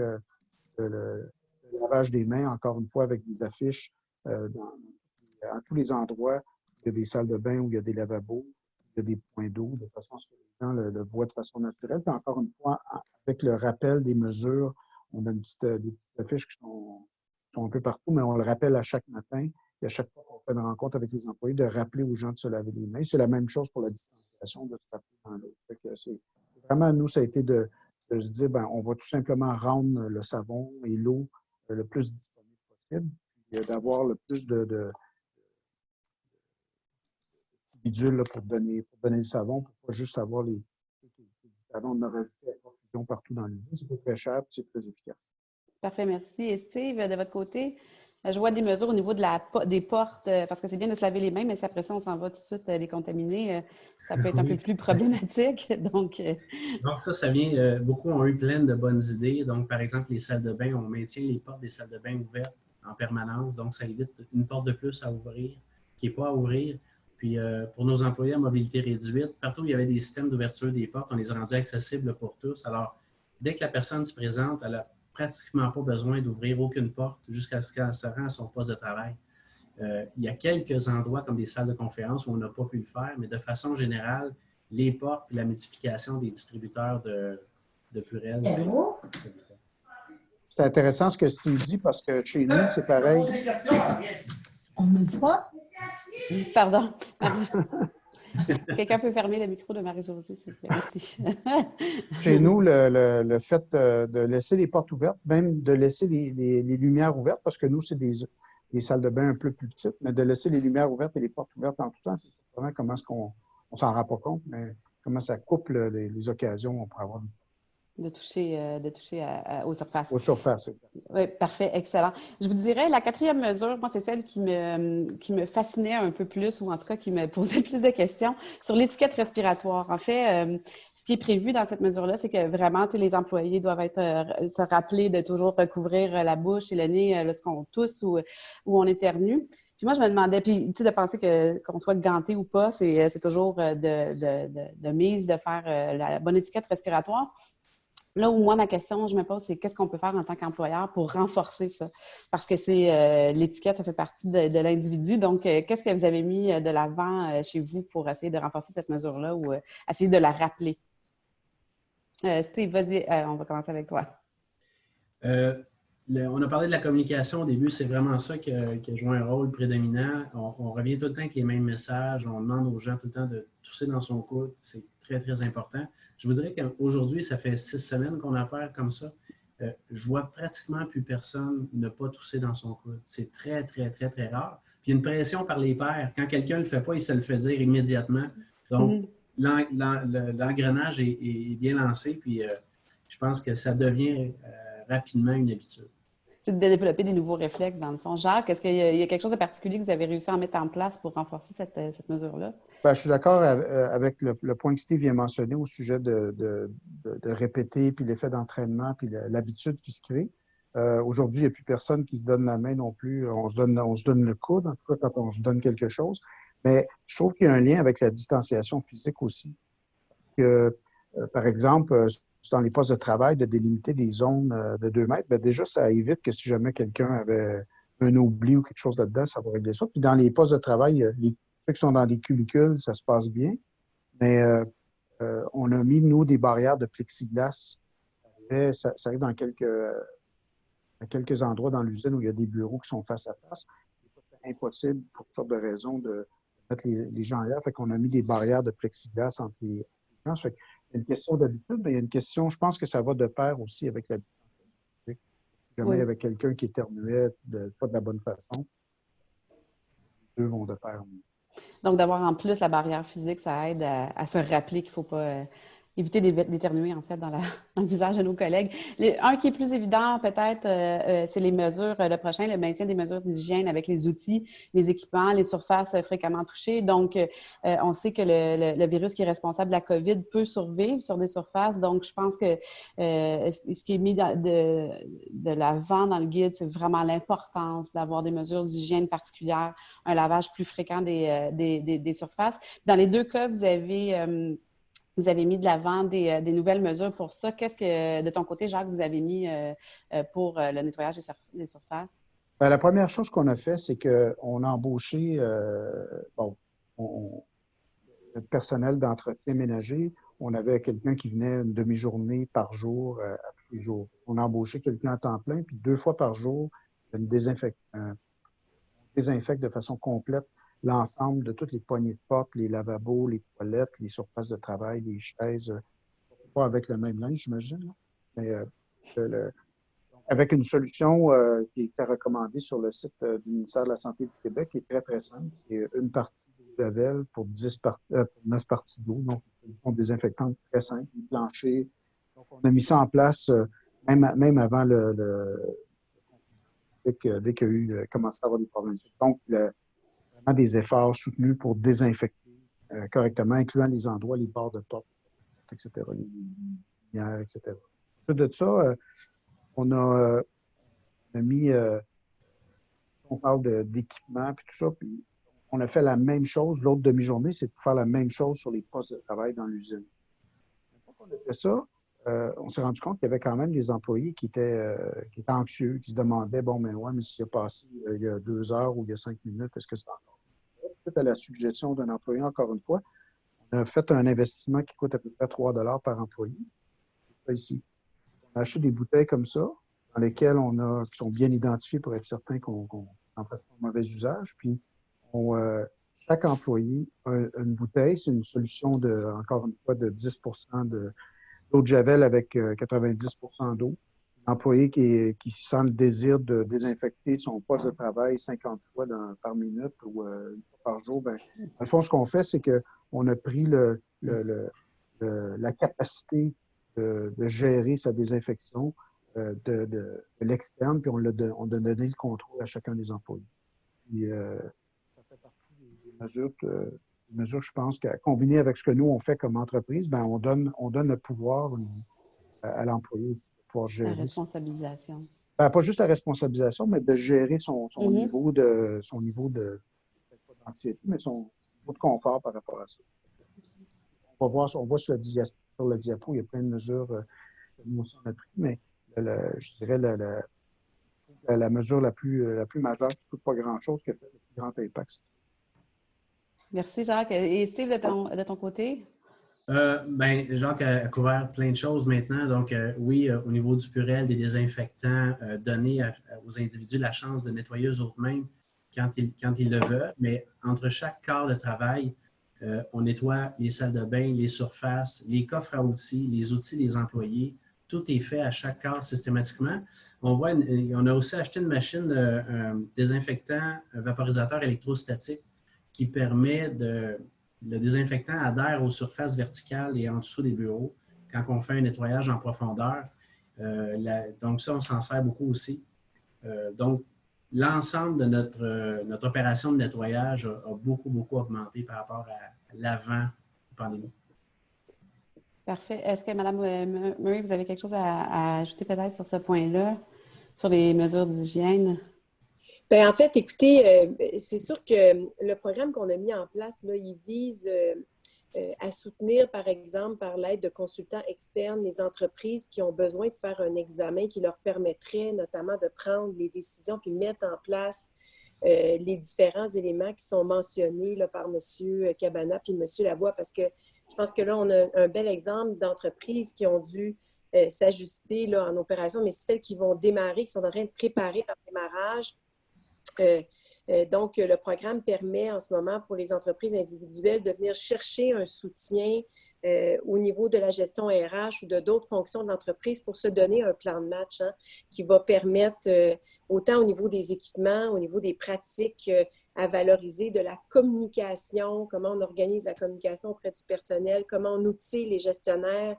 le lavage des mains, encore une fois, avec des affiches à tous les endroits. Il y a des salles de bain où il y a des lavabos, il y a des points d'eau, de façon à ce que les gens le voient de façon naturelle. Puis encore une fois, avec le rappel des mesures, on a des petites affiches qui sont un peu partout, mais on le rappelle à chaque matin et à chaque fois qu'on fait une rencontre avec les employés, de rappeler aux gens de se laver les mains. C'est la même chose pour la distanciation, de se rappeler dans l'eau. Vraiment, nous, ça a été de se dire, on va tout simplement rendre le savon et l'eau le plus disponible possible, et d'avoir le plus de bidules pour donner le savon, pour pas juste avoir les savons. On a rajouté la profusion partout dans l'usine. C'est pas très cher et c'est très efficace. Parfait, merci. Et Steve, de votre côté, je vois des mesures au niveau des portes, parce que c'est bien de se laver les mains, mais si après ça, on s'en va tout de suite les contaminer, ça peut être un peu plus problématique. Donc, ça vient, beaucoup ont eu plein de bonnes idées. Donc, par exemple, les salles de bain, on maintient les portes des salles de bain ouvertes en permanence. Donc, ça évite une porte de plus à ouvrir, qui n'est pas à ouvrir. Puis, pour nos employés à mobilité réduite, partout où il y avait des systèmes d'ouverture des portes, on les a rendus accessibles pour tous. Alors, dès que la personne se présente, elle n'a pratiquement pas besoin d'ouvrir aucune porte jusqu'à ce qu'elle se rende à son poste de travail. Il y a quelques endroits comme des salles de conférence où on n'a pas pu le faire, mais de façon générale, les portes et la multiplication des distributeurs de Purell, c'est intéressant ce que Steve dit parce que chez nous, c'est pareil. On me voit? Pardon. Quelqu'un peut fermer le micro de Marie-Josée, s'il vous plaît. Merci. Chez nous, le fait de laisser les portes ouvertes, même de laisser les lumières ouvertes, parce que nous, c'est des salles de bain un peu plus petites, mais de laisser les lumières ouvertes et les portes ouvertes en tout temps, c'est surprenant comment est-ce qu'on s'en rend pas compte, mais comment ça coupe les occasions pour avoir De toucher aux surfaces. aux surfaces. Oui, parfait, excellent. Je vous dirais, la quatrième mesure, moi, c'est celle qui me fascinait un peu plus, ou en tout cas qui me posait plus de questions, sur l'étiquette respiratoire. En fait, ce qui est prévu dans cette mesure-là, c'est que vraiment, les employés doivent se rappeler de toujours recouvrir la bouche et le nez lorsqu'on tousse ou on éternue. Puis moi, je me demandais, puis de penser qu'on soit ganté ou pas, c'est toujours de mise de faire la bonne étiquette respiratoire. Là où moi, ma question, je me pose, c'est qu'est-ce qu'on peut faire en tant qu'employeur pour renforcer ça? Parce que c'est l'étiquette, ça fait partie de l'individu. Donc, qu'est-ce que vous avez mis de l'avant chez vous pour essayer de renforcer cette mesure-là ou essayer de la rappeler? Steve, vas-y, on va commencer avec toi. On a parlé de la communication au début, c'est vraiment ça qui a joué un rôle prédominant. On revient tout le temps avec les mêmes messages, on demande aux gens tout le temps de tousser dans son coude, c'est très, très important. Je vous dirais qu'aujourd'hui, ça fait 6 semaines qu'on opère comme ça. Je vois pratiquement plus personne ne pas tousser dans son coude. C'est très, très, très, très rare. Puis il y a une pression par les pairs. Quand quelqu'un ne le fait pas, il se le fait dire immédiatement. Donc, l'engrenage est bien lancé, puis je pense que ça devient rapidement une habitude. C'est de développer des nouveaux réflexes, dans le fond. Jacques, est-ce qu'il y a quelque chose de particulier que vous avez réussi à mettre en place pour renforcer cette mesure-là? Ben, je suis d'accord avec le point que Steve vient mentionner au sujet de répéter, puis l'effet d'entraînement, puis l'habitude qui se crée. Aujourd'hui, il n'y a plus personne qui se donne la main non plus. On se donne le coude, en tout cas, quand on se donne quelque chose. Mais je trouve qu'il y a un lien avec la distanciation physique aussi. Par exemple, dans les postes de travail, de délimiter des zones de 2 mètres, bien déjà, ça évite que si jamais quelqu'un avait un oubli ou quelque chose là-dedans, ça va régler ça. Puis dans les postes de travail, ceux qui sont dans des cubicules, ça se passe bien. Mais on a mis, nous, des barrières de plexiglas. Ça arrive dans quelques endroits dans l'usine où il y a des bureaux qui sont face à face. C'est impossible, pour toutes sortes de raisons, de mettre les gens ailleurs. Fait qu'on a mis des barrières de plexiglas entre les gens. Fait il y a une question d'habitude, mais il y a une question, je pense que ça va de pair aussi avec la distanciation. Si jamais il y avait quelqu'un qui éternuait pas de la bonne façon, les deux vont de pair. Donc, d'avoir en plus la barrière physique, ça aide à se rappeler qu'il ne faut pas éviter d'éternuer, en fait, dans le visage de nos collègues. Un qui est plus évident, peut-être, c'est les mesures, le prochain, le maintien des mesures d'hygiène avec les outils, les équipements, les surfaces fréquemment touchées. Donc, on sait que le virus qui est responsable de la COVID peut survivre sur des surfaces. Donc, je pense que ce qui est mis de l'avant dans le guide, c'est vraiment l'importance d'avoir des mesures d'hygiène particulières, un lavage plus fréquent des surfaces. Dans les deux cas, vous avez mis de l'avant des nouvelles mesures pour ça. Qu'est-ce que, de ton côté, Jacques, vous avez mis pour le nettoyage des surfaces? Bien, la première chose qu'on a fait, c'est qu'on a embauché notre personnel d'entretien ménager. On avait quelqu'un qui venait une demi-journée par jour à tous les jours. On a embauché quelqu'un à temps plein, puis 2 fois par jour, on désinfecte de façon complète l'ensemble de toutes les poignées de porte, les lavabos, les toilettes, les surfaces de travail, les chaises, pas avec le même linge, j'imagine, mais avec une solution qui était recommandée sur le site du ministère de la Santé du Québec, qui est très, très simple. C'est une partie d'eau de Javel pour 9 parties d'eau. Donc, une solution désinfectante très simple, du plancher. Donc, on a mis ça en place même avant dès qu'il y a eu commencé à avoir des problèmes. Donc, vraiment des efforts soutenus pour désinfecter correctement, incluant les endroits, les bords de porte, etc., les lumières, etc. Ensuite de ça, on a mis, on parle d'équipement puis tout ça, puis on a fait la même chose. L'autre demi-journée, c'est de faire la même chose sur les postes de travail dans l'usine. Une fois qu'on a fait ça, on s'est rendu compte qu'il y avait quand même des employés qui étaient anxieux, qui se demandaient, bon, mais ouais, mais s'il a passé il y a 2 heures ou il y a 5 minutes, est-ce que c'est encore? Peut-être à la suggestion d'un employé, encore une fois, on a fait un investissement qui coûte à peu près 3 $ par employé. Ici, on a acheté des bouteilles comme ça, dans lesquelles qui sont bien identifiées pour être certain qu'on n'en fasse pas un mauvais usage. Puis, chaque employé a une bouteille, c'est une solution encore une fois, de 10 d'eau de javel avec 90 d'eau. L'employé qui sent le désir de désinfecter son poste de travail 50 fois par minute ou une fois par jour, dans le fond, ce qu'on fait, c'est qu'on a pris la capacité de gérer sa désinfection de l'externe, puis on a donné le contrôle à chacun des employés. Puis, ça fait partie des mesures, je pense, combinées avec ce que nous, on fait comme entreprise, ben, on donne le pouvoir à l'employé de pouvoir gérer. La responsabilisation. Ben, pas juste la responsabilisation, mais de gérer son niveau d'anxiété, mais son niveau de confort par rapport à ça. On voit sur le diapo, il y a plein de mesures que nous aussi on a prises, mais je dirais la mesure la plus majeure qui ne coûte pas grand-chose, qui a fait le plus grand impact. Merci, Jacques. Et Steve, de ton côté? Jacques a couvert plein de choses maintenant. Donc, oui, au niveau du Purell, des désinfectants, donner aux individus la chance de nettoyer eux-mêmes quand ils le veulent. Mais entre chaque quart de travail, on nettoie les salles de bain, les surfaces, les coffres à outils, les outils des employés. Tout est fait à chaque quart systématiquement. On a aussi acheté une machine désinfectant, un vaporisateur électrostatique qui permet le désinfectant adhère aux surfaces verticales et en dessous des bureaux quand on fait un nettoyage en profondeur. Donc ça, on s'en sert beaucoup aussi. Donc, l'ensemble de notre opération de nettoyage a beaucoup, beaucoup augmenté par rapport à l'avant-pandémie. Parfait. Est-ce que, Mme Murray, vous avez quelque chose à ajouter peut-être sur ce point-là, sur les mesures d'hygiène? Bien, en fait, écoutez, c'est sûr que le programme qu'on a mis en place, là, il vise à soutenir, par exemple, par l'aide de consultants externes, les entreprises qui ont besoin de faire un examen qui leur permettrait notamment de prendre les décisions puis mettre en place les différents éléments qui sont mentionnés là, par M. Cabana puis M. Lavoie, parce que je pense que là, on a un bel exemple d'entreprises qui ont dû s'ajuster là, en opération, mais c'est celles qui vont démarrer, qui sont en train de préparer leur démarrage. Donc, le programme permet en ce moment pour les entreprises individuelles de venir chercher un soutien au niveau de la gestion RH ou de d'autres fonctions de l'entreprise pour se donner un plan de match qui va permettre, autant au niveau des équipements, au niveau des pratiques, à valoriser de la communication, comment on organise la communication auprès du personnel, comment on outille les gestionnaires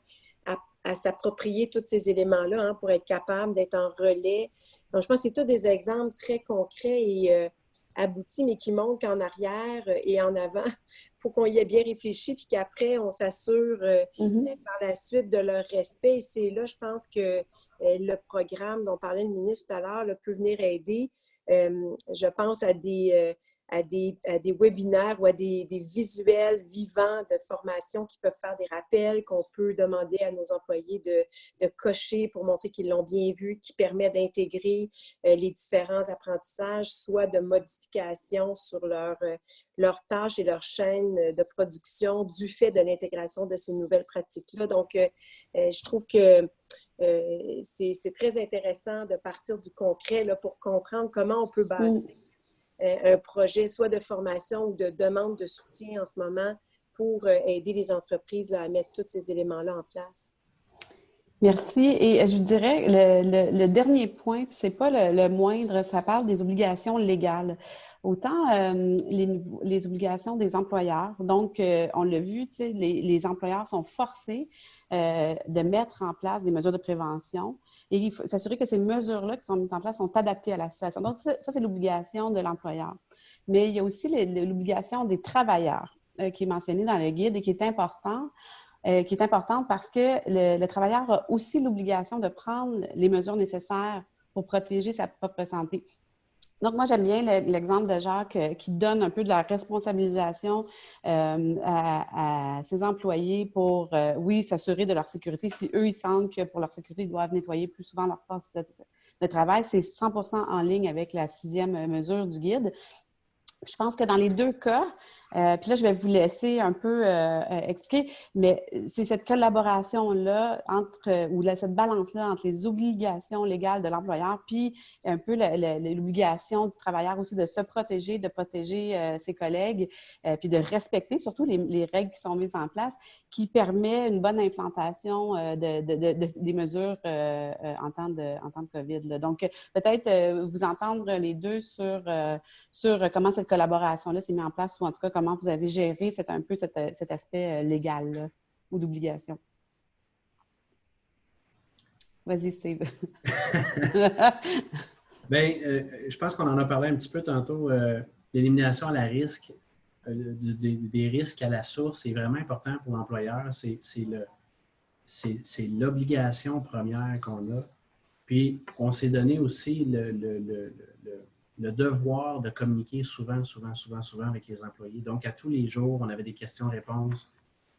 à s'approprier tous ces éléments-là pour être capable d'être en relais. Donc, je pense que c'est tous des exemples très concrets et aboutis, mais qui montrent qu'en arrière et en avant, il faut qu'on y ait bien réfléchi, puis qu'après, on s'assure par la suite de leur respect. Et c'est là, je pense que le programme dont parlait le ministre tout à l'heure peut venir aider. Je pense à des webinaires ou à des visuels vivants de formation qui peuvent faire des rappels, qu'on peut demander à nos employés de cocher pour montrer qu'ils l'ont bien vu, qui permet d'intégrer les différents apprentissages, soit de modifications sur leurs tâches et leur chaîne de production du fait de l'intégration de ces nouvelles pratiques-là. Donc, je trouve que c'est très intéressant de partir du concret là, pour comprendre comment on peut bâtir un projet soit de formation ou de demande de soutien en ce moment pour aider les entreprises à mettre tous ces éléments-là en place. Merci. Et je dirais, le dernier point, puis ce n'est pas le moindre, ça parle des obligations légales. Autant les obligations des employeurs. Donc, on l'a vu, les employeurs sont forcés de mettre en place des mesures de prévention. Et il faut s'assurer que ces mesures-là qui sont mises en place sont adaptées à la situation. Donc, ça, c'est l'obligation de l'employeur. Mais il y a aussi l'obligation des travailleurs qui est mentionnée dans le guide et qui est importante parce que le travailleur a aussi l'obligation de prendre les mesures nécessaires pour protéger sa propre santé. Donc, moi, j'aime bien l'exemple de Jacques qui donne un peu de la responsabilisation à ses employés pour, oui, s'assurer de leur sécurité. Si eux, ils sentent que pour leur sécurité, ils doivent nettoyer plus souvent leur poste de travail, c'est 100% en ligne avec la 6e mesure du guide. Je pense que dans les deux cas, puis là, je vais vous laisser un peu expliquer, mais c'est cette collaboration-là ou cette balance-là entre les obligations légales de l'employeur puis un peu l'obligation du travailleur aussi de se protéger, de protéger ses collègues, puis de respecter surtout les règles qui sont mises en place, qui permet une bonne implantation des mesures en temps de COVID, là. Donc, peut-être vous entendre les deux sur comment cette collaboration-là s'est mise en place ou en tout cas comment vous avez géré un peu cet aspect légal là, ou d'obligation. Vas-y, Steve. Bien, je pense qu'on en a parlé un petit peu tantôt. L'élimination à la risque, des risques à la source est vraiment important pour l'employeur. C'est l'obligation première qu'on a. Puis, on s'est donné aussi le devoir de communiquer souvent avec les employés. Donc, à tous les jours, on avait des questions-réponses,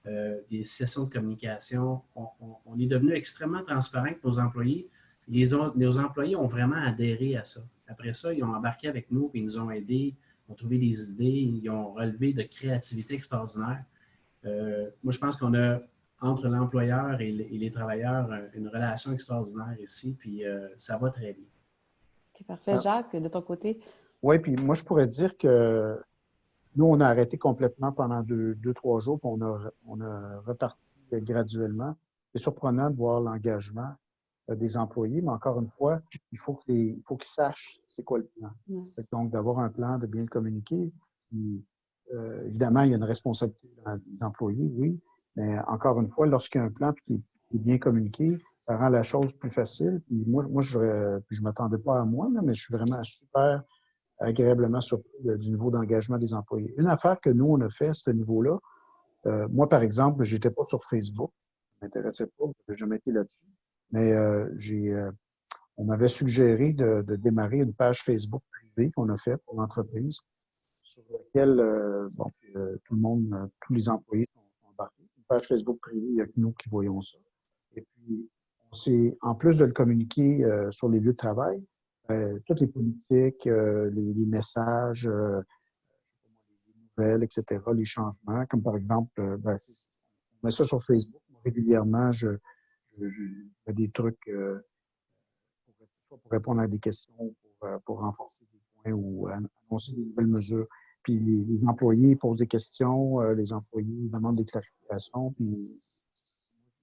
des sessions de communication. On est devenu extrêmement transparent avec nos employés. Nos employés ont vraiment adhéré à ça. Après ça, ils ont embarqué avec nous, puis ils nous ont aidés, ont trouvé des idées, ils ont relevé de créativité extraordinaire. Moi, je pense qu'on a, entre l'employeur et les travailleurs, une relation extraordinaire ici, puis ça va très bien. OK, parfait. Jacques, de ton côté? Oui, puis moi, je pourrais dire que nous, on a arrêté complètement pendant 2-3 jours, puis on a reparti graduellement. C'est surprenant de voir l'engagement des employés, mais encore une fois, il faut qu'ils sachent c'est quoi le plan. Ouais. Donc, d'avoir un plan, de bien le communiquer. Puis, évidemment, il y a une responsabilité des employés, oui, mais encore une fois, lorsqu'il y a un plan qui est bien communiqué, ça rend la chose plus facile. Puis moi je ne m'attendais pas à moi, là, mais je suis vraiment super agréablement surpris du niveau d'engagement des employés. Une affaire que nous, on a fait à ce niveau-là, moi, par exemple, je n'étais pas sur Facebook, ça ne m'intéressait pas, je n'ai jamais été là-dessus, mais on m'avait suggéré de démarrer une page Facebook privée qu'on a faite pour l'entreprise, sur laquelle tout le monde, tous les employés sont embarqués. Une page Facebook privée, il n'y a que nous qui voyons ça. Et puis, en plus de le communiquer sur les lieux de travail, toutes les politiques, les messages, les nouvelles, etc., les changements, comme par exemple, on met ça sur Facebook. Régulièrement, je fais des trucs soit pour répondre à des questions, pour renforcer des points ou annoncer des nouvelles mesures. Puis les employés posent des questions, les employés demandent des clarifications, puis moi,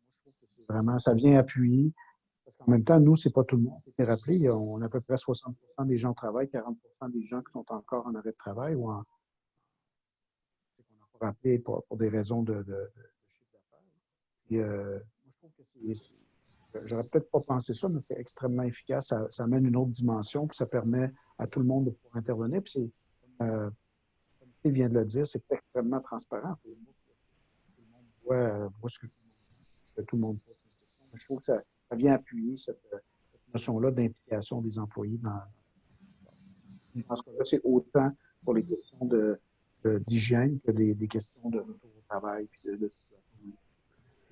je trouve que c'est vraiment, ça vient appuyer. Parce qu'en même temps, nous, c'est pas tout le monde qui est rappelé. On a à peu près 60% des gens travaillent, 40% des gens qui sont encore en arrêt de travail ou qu'on n'a pas rappelé pour des raisons de chiffre d'affaires. Puis, moi, je trouve que j'aurais peut-être pas pensé ça, mais c'est extrêmement efficace. Ça amène une autre dimension, puis ça permet à tout le monde de pouvoir intervenir. Puis c'est, comme Steve vient de le dire, c'est extrêmement transparent. Tout le monde voit ce que tout le monde pose. Je trouve que ça vient appuyer cette notion-là d'implication des employés dans ce cas-là. C'est autant pour les questions d'hygiène que des questions de retour au travail puis de situation.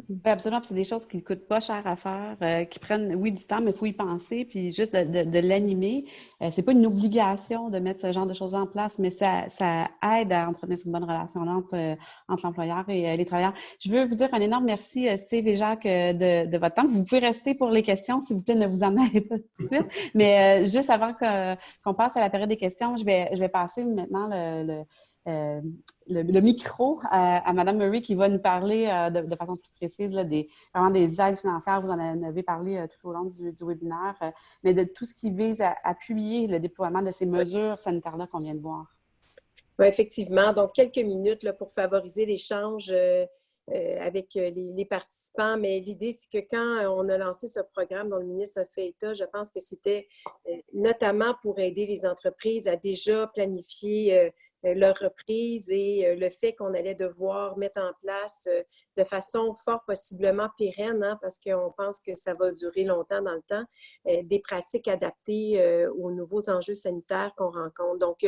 Oui, absolument. Puis c'est des choses qui ne coûtent pas cher à faire, qui prennent, oui, du temps, mais il faut y penser, puis juste de l'animer. C'est pas une obligation de mettre ce genre de choses en place, mais ça aide à entretenir cette bonne relation-là entre l'employeur et les travailleurs. Je veux vous dire un énorme merci, Steve et Jacques, de votre temps. Vous pouvez rester pour les questions, s'il vous plaît, ne vous en allez pas tout de suite. Mais juste avant qu'on passe à la période des questions, je vais passer maintenant le micro à Mme Murray qui va nous parler de façon plus précise là, vraiment des aides financières. Vous en avez parlé tout au long du webinaire, mais de tout ce qui vise à appuyer le déploiement de ces mesures sanitaires-là qu'on vient de voir. Oui, effectivement. Donc, quelques minutes là, pour favoriser l'échange avec les participants. Mais l'idée, c'est que quand on a lancé ce programme dont le ministre a fait état, je pense que c'était notamment pour aider les entreprises à déjà planifier leur reprise et le fait qu'on allait devoir mettre en place de façon fort possiblement pérenne, hein, parce qu'on pense que ça va durer longtemps dans le temps, des pratiques adaptées aux nouveaux enjeux sanitaires qu'on rencontre. Donc,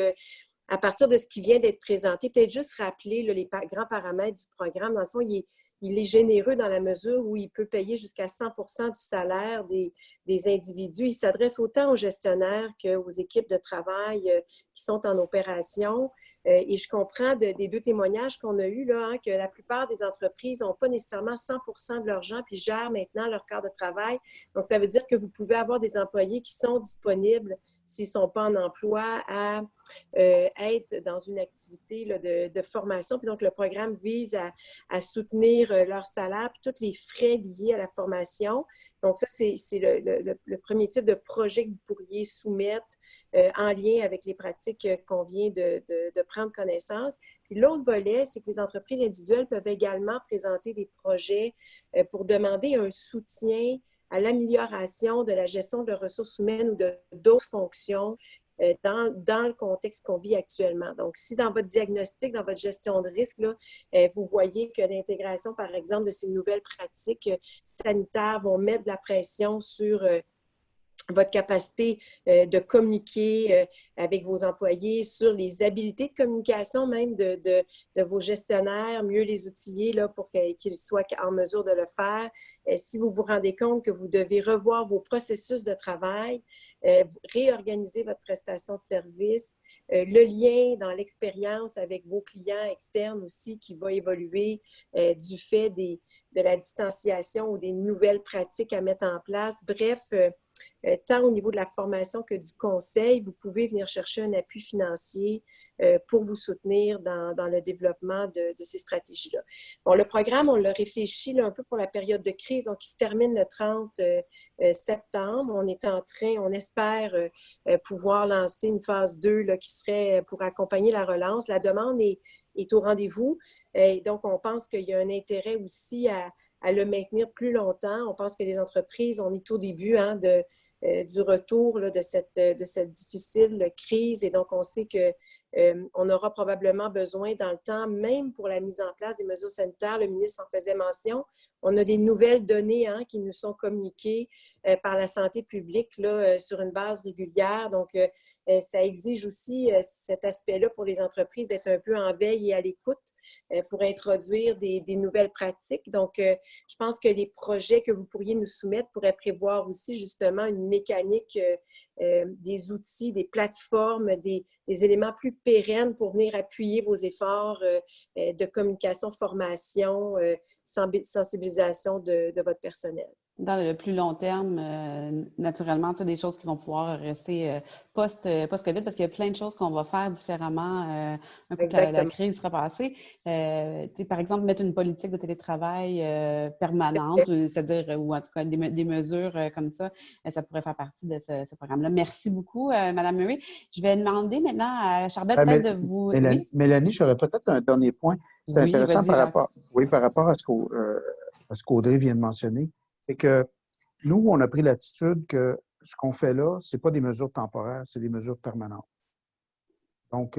à partir de ce qui vient d'être présenté, peut-être juste rappeler là, les grands paramètres du programme. Dans le fond, il est généreux dans la mesure où il peut payer jusqu'à 100% du salaire des individus. Il s'adresse autant aux gestionnaires qu'aux équipes de travail qui sont en opération. Et je comprends des deux témoignages qu'on a eus là, hein, que la plupart des entreprises n'ont pas nécessairement 100% de leurs gens puis gèrent maintenant leur quart de travail. Donc, ça veut dire que vous pouvez avoir des employés qui sont disponibles s'ils ne sont pas en emploi, à être dans une activité là, de formation. Puis donc, le programme vise à soutenir leur salaire puis tous les frais liés à la formation. Donc, ça, c'est le premier type de projet que vous pourriez soumettre en lien avec les pratiques qu'on vient de prendre connaissance. Puis l'autre volet, c'est que les entreprises individuelles peuvent également présenter des projets pour demander un soutien à l'amélioration de la gestion de ressources humaines ou d'autres fonctions dans le contexte qu'on vit actuellement. Donc, si dans votre diagnostic, dans votre gestion de risque, là, vous voyez que l'intégration, par exemple, de ces nouvelles pratiques sanitaires vont mettre de la pression sur votre capacité de communiquer avec vos employés, sur les habiletés de communication même de vos gestionnaires, mieux les outiller là, pour qu'ils soient en mesure de le faire. Si vous vous rendez compte que vous devez revoir vos processus de travail, réorganiser votre prestation de service, le lien dans l'expérience avec vos clients externes aussi qui va évoluer du fait de la distanciation ou des nouvelles pratiques à mettre en place. Bref, tant au niveau de la formation que du conseil, vous pouvez venir chercher un appui financier pour vous soutenir dans le développement de ces stratégies-là. Bon, le programme, on l'a réfléchi là, un peu pour la période de crise, donc il se termine le 30 septembre. On est en train, on espère pouvoir lancer une phase 2 là, qui serait pour accompagner la relance. La demande est au rendez-vous. Et donc, on pense qu'il y a un intérêt aussi à le maintenir plus longtemps. On pense que les entreprises, on est au début hein, du retour là, de cette difficile crise et donc on sait qu'on aura probablement besoin dans le temps, même pour la mise en place des mesures sanitaires, le ministre en faisait mention, on a des nouvelles données hein, qui nous sont communiquées par la santé publique là, sur une base régulière. Donc, ça exige aussi cet aspect-là pour les entreprises d'être un peu en veille et à l'écoute pour introduire des nouvelles pratiques. Donc, je pense que les projets que vous pourriez nous soumettre pourraient prévoir aussi justement une mécanique, des outils, des plateformes, des éléments plus pérennes pour venir appuyer vos efforts de communication, formation, sensibilisation de votre personnel. Dans le plus long terme, naturellement, tu sais, des choses qui vont pouvoir rester post-COVID, parce qu'il y a plein de choses qu'on va faire différemment un coup que la crise sera passée. Tu sais, par exemple, mettre une politique de télétravail permanente, c'est-à-dire, ou en tout cas des mesures comme ça pourrait faire partie de ce programme-là. Merci beaucoup, Mme Murray. Je vais demander maintenant à Charbel peut-être de vous... Mélanie, j'aurais peut-être un dernier point. C'est intéressant par rapport à ce qu'Audrey vient de mentionner. C'est que nous, on a pris l'attitude que ce qu'on fait là, ce n'est pas des mesures temporaires, c'est des mesures permanentes. Donc,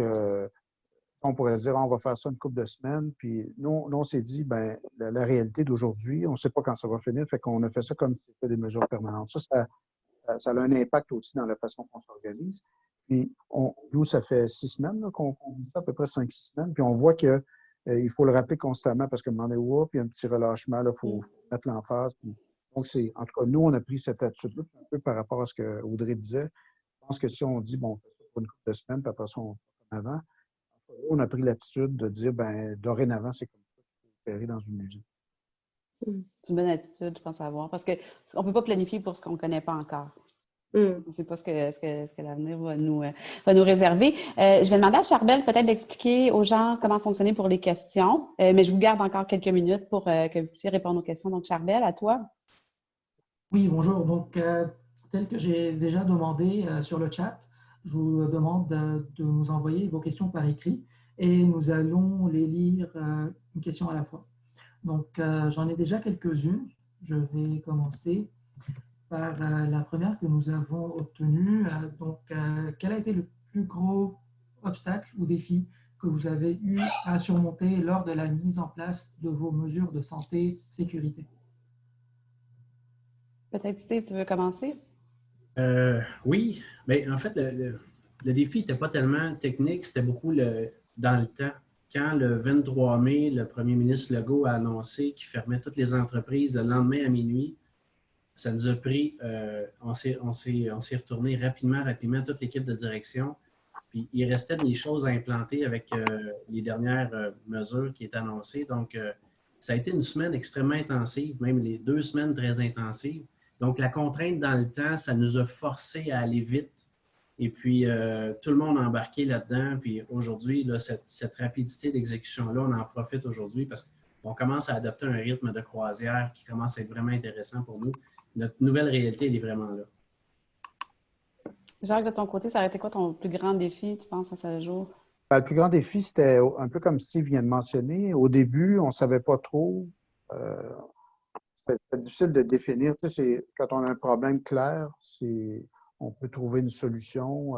on pourrait se dire, on va faire ça une couple de semaines, puis nous on s'est dit, ben la réalité d'aujourd'hui, on ne sait pas quand ça va finir, fait qu'on a fait ça comme si c'était des mesures permanentes. Ça a un impact aussi dans la façon qu'on s'organise. Puis, nous, ça fait 6 semaines qu'on dit ça, à peu près 5-6 semaines, puis on voit que il faut le rappeler constamment parce que m'en est où, puis un petit relâchement, il faut mettre l'emphase. Puis, donc, en tout cas, nous, on a pris cette attitude-là un peu par rapport à ce que Audrey disait. Je pense que si on dit, bon, on fait ça pour une couple de semaines, puis après ça, on fait comme avant, on a pris l'attitude de dire, ben dorénavant, c'est comme ça qu'il faut opérer dans une usine. C'est une bonne attitude, je pense, à avoir, parce qu'on ne peut pas planifier pour ce qu'on ne connaît pas encore. On ne sait pas ce que l'avenir va nous réserver. Je vais demander à Charbel peut-être d'expliquer aux gens comment fonctionner pour les questions, mais je vous garde encore quelques minutes pour que vous puissiez répondre aux questions. Donc, Charbel, à toi. Oui, bonjour. Donc, tel que j'ai déjà demandé sur le chat, je vous demande de nous envoyer vos questions par écrit et nous allons les lire une question à la fois. Donc, j'en ai déjà quelques-unes. Je vais commencer par la première que nous avons obtenue. Donc, quel a été le plus gros obstacle ou défi que vous avez eu à surmonter lors de la mise en place de vos mesures de santé, sécurité? Peut-être, Steve, tu veux commencer? Oui, mais en fait, le défi n'était pas tellement technique, c'était beaucoup dans le temps. Quand le 23 mai, le premier ministre Legault a annoncé qu'il fermait toutes les entreprises le lendemain à minuit, ça nous a pris, on s'est retourné rapidement, toute l'équipe de direction. Puis il restait des choses à implanter avec les dernières mesures qui étaient annoncées. Donc, ça a été une semaine extrêmement intensive, même les 2 semaines très intensives. Donc, la contrainte dans le temps, ça nous a forcé à aller vite. Et puis, tout le monde a embarqué là-dedans. Puis aujourd'hui, là, cette rapidité d'exécution-là, on en profite aujourd'hui parce qu'on commence à adopter un rythme de croisière qui commence à être vraiment intéressant pour nous. Notre nouvelle réalité, elle est vraiment là. Jacques, de ton côté, ça aurait été quoi ton plus grand défi, tu penses, à ce jour? Le plus grand défi, c'était un peu comme Steve vient de mentionner. Au début, on ne savait pas trop. C'était difficile de définir. Tu sais, quand on a un problème clair, on peut trouver une solution.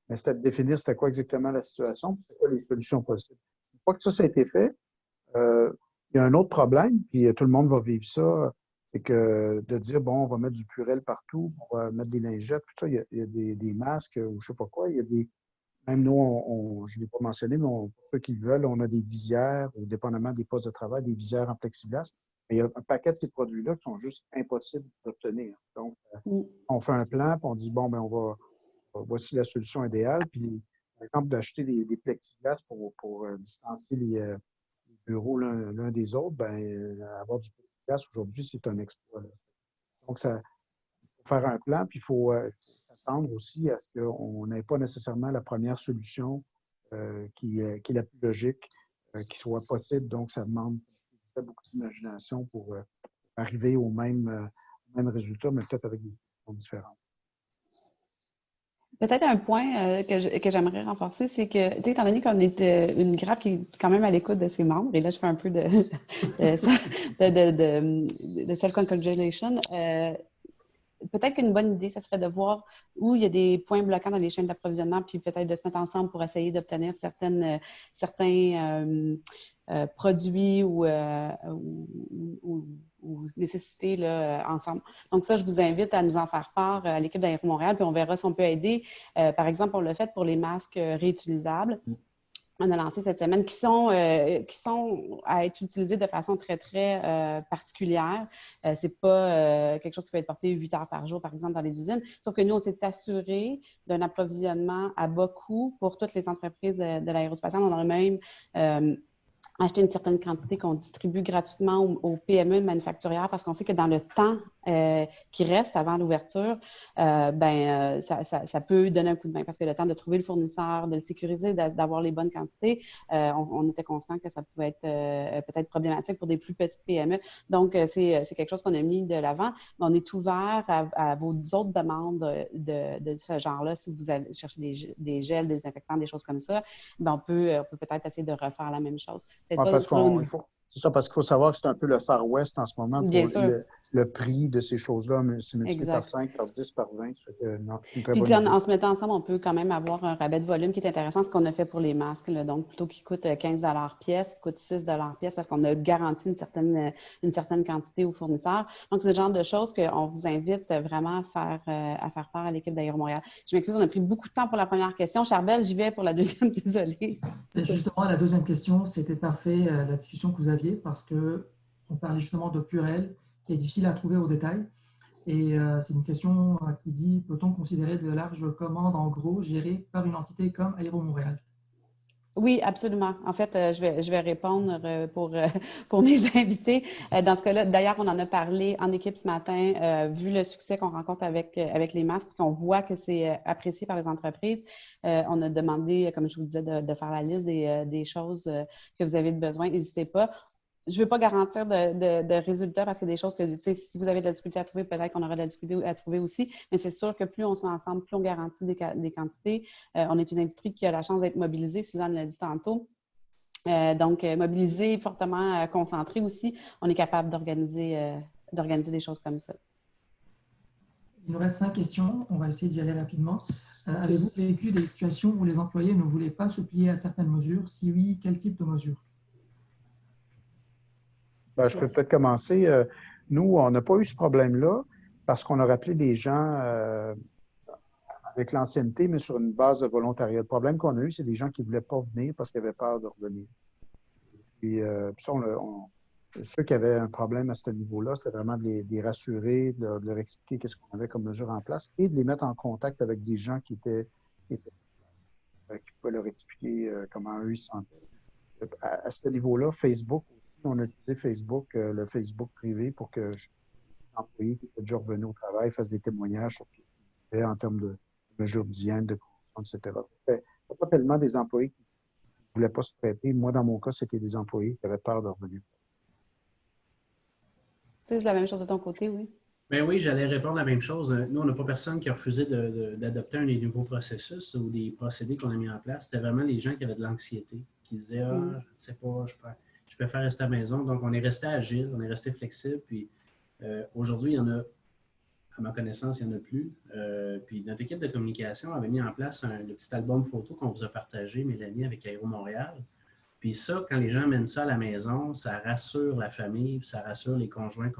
Mais c'était de définir c'était quoi exactement la situation, puis c'est quoi les solutions possibles. Une fois que ça a été fait, il y a un autre problème, puis tout le monde va vivre ça. C'est que de dire, bon, on va mettre du Purell partout, on va mettre des lingettes, tout ça, il y a des masques ou je sais pas quoi. Il y a même nous, je ne l'ai pas mentionné, mais pour ceux qui le veulent, on a des visières, ou dépendamment des postes de travail, des visières en plexiglas. Mais il y a un paquet de ces produits-là qui sont juste impossibles d'obtenir. Donc, on fait un plan, puis on dit, bon, ben voici la solution idéale. Puis, par exemple, d'acheter des plexiglas pour distancier les bureaux l'un des autres, ben avoir du plexiglas aujourd'hui, c'est un exploit. Donc, il faut faire un plan, puis il faut s'attendre aussi à ce qu'on n'ait pas nécessairement la première solution qui est la plus logique, qui soit possible. Donc, ça demande beaucoup d'imagination pour arriver au même résultat, mais peut-être avec des solutions différentes. Peut-être un point que j'aimerais renforcer, c'est que, tu sais, étant donné qu'on est une grappe qui est quand même à l'écoute de ses membres, et là, je fais un peu de self-congratulation, peut-être qu'une bonne idée, ce serait de voir où il y a des points bloquants dans les chaînes d'approvisionnement, puis peut-être de se mettre ensemble pour essayer d'obtenir certains produits ou nécessités là, ensemble. Donc ça, je vous invite à nous en faire part à l'équipe d'Aéro Montréal, puis on verra si on peut aider. Par exemple, on l'a fait pour les masques réutilisables. On a lancé cette semaine, qui sont à être utilisés de façon très, très particulière. C'est pas quelque chose qui peut être porté 8 heures par jour, par exemple, dans les usines. Sauf que nous, on s'est assuré d'un approvisionnement à bas coût pour toutes les entreprises de l'aérospatiale. On a même acheter une certaine quantité qu'on distribue gratuitement aux PME manufacturières parce qu'on sait que dans le temps qui reste avant l'ouverture, ça peut donner un coup de main parce que le temps de trouver le fournisseur, de le sécuriser, d'avoir les bonnes quantités, on était conscient que ça pouvait être peut-être problématique pour des plus petites PME. Donc, c'est quelque chose qu'on a mis de l'avant. Mais on est ouvert à vos autres demandes de ce genre-là. Si vous cherchez des gels, des désinfectants, des choses comme ça, on peut peut-être essayer de refaire la même chose. C'est ça, parce qu'il faut savoir que c'est un peu le Far West en ce moment pour le prix de ces choses-là, c'est multiplié par 5, par 10, par 20. Puis en se mettant ensemble, on peut quand même avoir un rabais de volume qui est intéressant, ce qu'on a fait pour les masques. Là. Donc, plutôt qu'ils coûtent 15 pièce, ils coûtent 6 pièce parce qu'on a garanti une certaine quantité aux fournisseurs. Donc, c'est le genre de choses qu'on vous invite vraiment à faire part à l'équipe d'Aéro Montréal. Je m'excuse, on a pris beaucoup de temps pour la première question. Charbel, j'y vais pour la deuxième, désolée. Justement, la deuxième question, c'était parfait la discussion que vous aviez parce qu'on parlait justement de Purell qui est difficile à trouver au détail. Et c'est une question qui dit, peut-on considérer de larges commandes en gros gérées par une entité comme Aéro Montréal? Oui, absolument. En fait, je vais répondre pour mes invités. Dans ce cas-là, d'ailleurs, on en a parlé en équipe ce matin, vu le succès qu'on rencontre avec les masques, qu'on voit que c'est apprécié par les entreprises. On a demandé, comme je vous disais, de faire la liste des choses que vous avez besoin. N'hésitez pas. Je ne veux pas garantir de résultats parce qu'il y a des choses que, si vous avez de la difficulté à trouver, peut-être qu'on aura de la difficulté à trouver aussi. Mais c'est sûr que plus on se met ensemble, plus on garantit des quantités. On est une industrie qui a la chance d'être mobilisée, Suzanne l'a dit tantôt. Donc, mobilisée, fortement concentrée aussi, on est capable d'organiser des choses comme ça. Il nous reste 5 questions. On va essayer d'y aller rapidement. Avez-vous vécu des situations où les employés ne voulaient pas se plier à certaines mesures? Si oui, quel type de mesures? Ben, je peux peut-être commencer. Nous, on n'a pas eu ce problème-là parce qu'on a rappelé des gens avec l'ancienneté, mais sur une base de volontariat. Le problème qu'on a eu, c'est des gens qui ne voulaient pas venir parce qu'ils avaient peur de revenir. Puis, ça, ceux qui avaient un problème à ce niveau-là, c'était vraiment de les rassurer, de leur expliquer qu'est-ce qu'on avait comme mesure en place et de les mettre en contact avec des gens qui pouvaient leur expliquer comment eux ils se sentaient. À ce niveau-là, Facebook aussi, on a utilisé Facebook, le Facebook privé, pour que les employés qui étaient déjà revenus au travail fassent des témoignages sur ce qu'ils faisaient en termes de mesures d'hygiène, de conditions, etc. C'était pas tellement des employés qui ne voulaient pas se prêter. Moi, dans mon cas, c'était des employés qui avaient peur de revenir. C'est la même chose de ton côté, oui? Ben oui, j'allais répondre la même chose. Nous, on n'a pas personne qui a refusé d'adopter un des nouveaux processus ou des procédés qu'on a mis en place. C'était vraiment les gens qui avaient de l'anxiété, qui disaient « Ah, je ne sais pas, je préfère rester à la maison. » Donc, on est resté agile, on est resté flexible. Puis aujourd'hui, il y en a, à ma connaissance, il n'y en a plus. Puis notre équipe de communication avait mis en place le petit album photo qu'on vous a partagé, Mélanie, avec Aéro Montréal. Puis ça, quand les gens amènent ça à la maison, ça rassure la famille, puis ça rassure les conjointes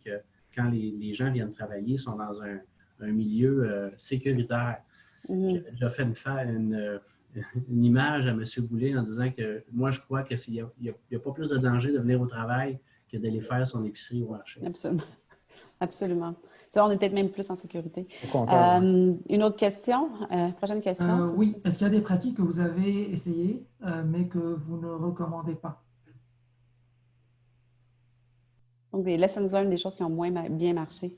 que quand les gens viennent travailler, ils sont dans un milieu sécuritaire. J'avais déjà fait une image à M. Boulet en disant que moi, je crois qu'il n'y a pas plus de danger de venir au travail que d'aller faire son épicerie au marché. Absolument. Absolument. Ça, on est peut-être même plus en sécurité. Une autre question? Prochaine question? Oui. Est-ce qu'il y a des pratiques que vous avez essayées, mais que vous ne recommandez pas? Donc, des lessons learned, des choses qui ont moins bien marché.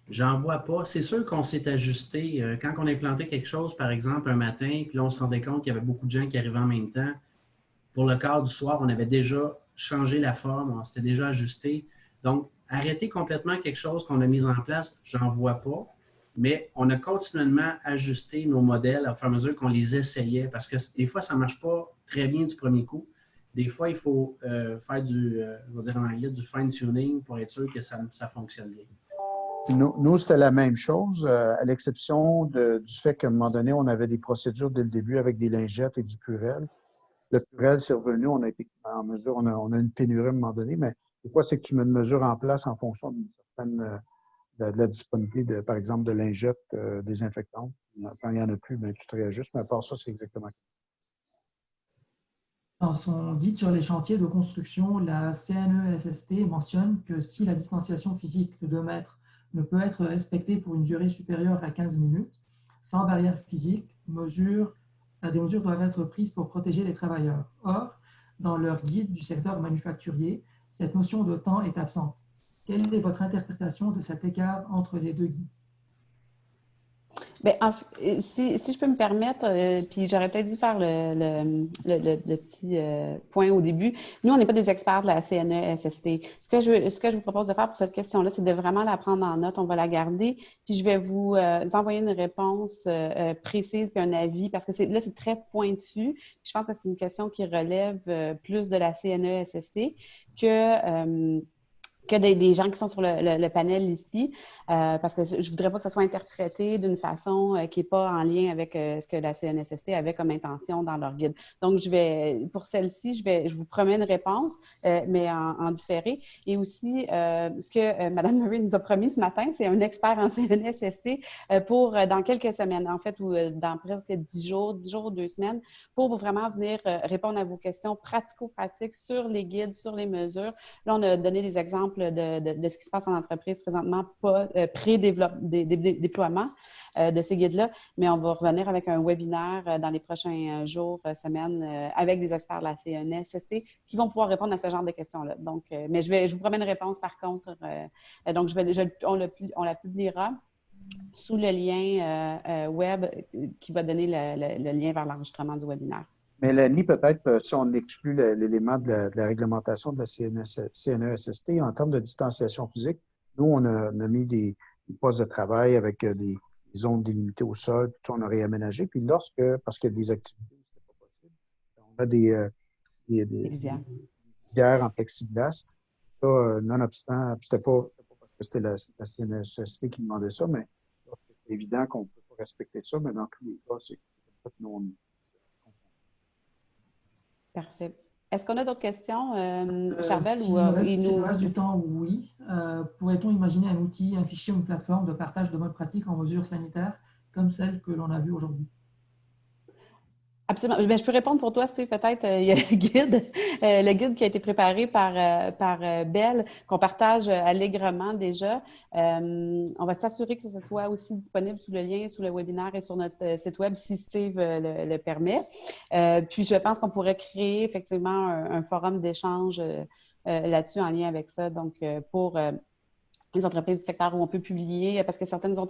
J'en vois pas. C'est sûr qu'on s'est ajusté. Quand on a implanté quelque chose, par exemple, un matin, puis là, on se rendait compte qu'il y avait beaucoup de gens qui arrivaient en même temps. Pour le quart du soir, on avait déjà changé la forme, on s'était déjà ajusté. Donc, arrêter complètement quelque chose qu'on a mis en place, j'en vois pas. Mais on a continuellement ajusté nos modèles au fur et à mesure qu'on les essayait parce que des fois, ça ne marche pas très bien du premier coup. Des fois, il faut faire on va dire en anglais, du fine-tuning pour être sûr que ça fonctionne bien. Nous, c'était la même chose, à l'exception du fait qu'à un moment donné, on avait des procédures dès le début avec des lingettes et du Purell. Le Purell, c'est revenu, on a été en mesure, on a une pénurie à un moment donné, mais des fois, c'est que tu mets une mesure en place en fonction d'une certaine de la disponibilité, par exemple, de lingettes désinfectantes. Quand il n'y en a plus, bien, tu te réajustes, mais à part ça, c'est exactement ça. Dans son guide sur les chantiers de construction, la CNESST mentionne que si la distanciation physique de 2 mètres ne peut être respectée pour une durée supérieure à 15 minutes, sans barrière physique, des mesures doivent être prises pour protéger les travailleurs. Or, dans leur guide du secteur manufacturier, cette notion de temps est absente. Quelle est votre interprétation de cet écart entre les deux guides? Bien, si je peux me permettre, puis j'aurais peut-être dû faire le petit point au début. Nous, on n'est pas des experts de la CNESST. Ce que je vous propose de faire pour cette question-là, c'est de vraiment la prendre en note. On va la garder, puis je vais vous envoyer une réponse précise puis un avis, parce que là, c'est très pointu. Puis je pense que c'est une question qui relève plus de la CNESST que des gens qui sont sur le panel ici, parce que je ne voudrais pas que ça soit interprété d'une façon qui n'est pas en lien avec ce que la CNSST avait comme intention dans leur guide. Donc, pour celle-ci, je vous promets une réponse, mais en différé. Et aussi, ce que Mme Murray nous a promis ce matin, c'est un expert en CNSST pour dans quelques semaines, en fait, ou dans presque 10 jours ou 2 semaines, pour vraiment venir répondre à vos questions pratico-pratiques sur les guides, sur les mesures. Là, on a donné des exemples de ce qui se passe en entreprise présentement, pas pré-déploiement de ces guides-là, mais on va revenir avec un webinaire dans les prochains jours, semaines, avec des experts de la CNSST qui vont pouvoir répondre à ce genre de questions-là. Donc, mais je vous promets une réponse par contre. Donc, on la publiera sous le lien web qui va donner le lien vers l'enregistrement du webinaire. Mélanie, peut-être, si on exclut l'élément de la réglementation de la CNESST, en termes de distanciation physique, nous, on a mis des postes de travail avec des zones délimitées au sol, tout ça, on a réaménagé. Puis parce qu'il y a des activités où ce n'était pas possible, on a des visières en plexiglas. ça, nonobstant, c'était pas parce que c'était la CNHSC qui demandait ça, mais c'est évident qu'on ne peut pas respecter ça, mais dans tous les cas, c'est comme ça que nous, on... Parfait. Est-ce qu'on a d'autres questions, Charbel? S'il nous reste du temps, oui. Pourrait-on imaginer un outil, un fichier ou une plateforme de partage de bonnes pratiques en mesures sanitaires comme celle que l'on a vue aujourd'hui? Absolument. Bien, je peux répondre pour toi, Steve. Peut-être, il y a le guide qui a été préparé par Belle, qu'on partage allègrement déjà. On va s'assurer que ce soit aussi disponible sous le lien, sous le webinaire et sur notre site web, si Steve le permet. Puis, je pense qu'on pourrait créer effectivement un forum d'échange là-dessus en lien avec ça. Donc, pour les entreprises du secteur où on peut publier, parce que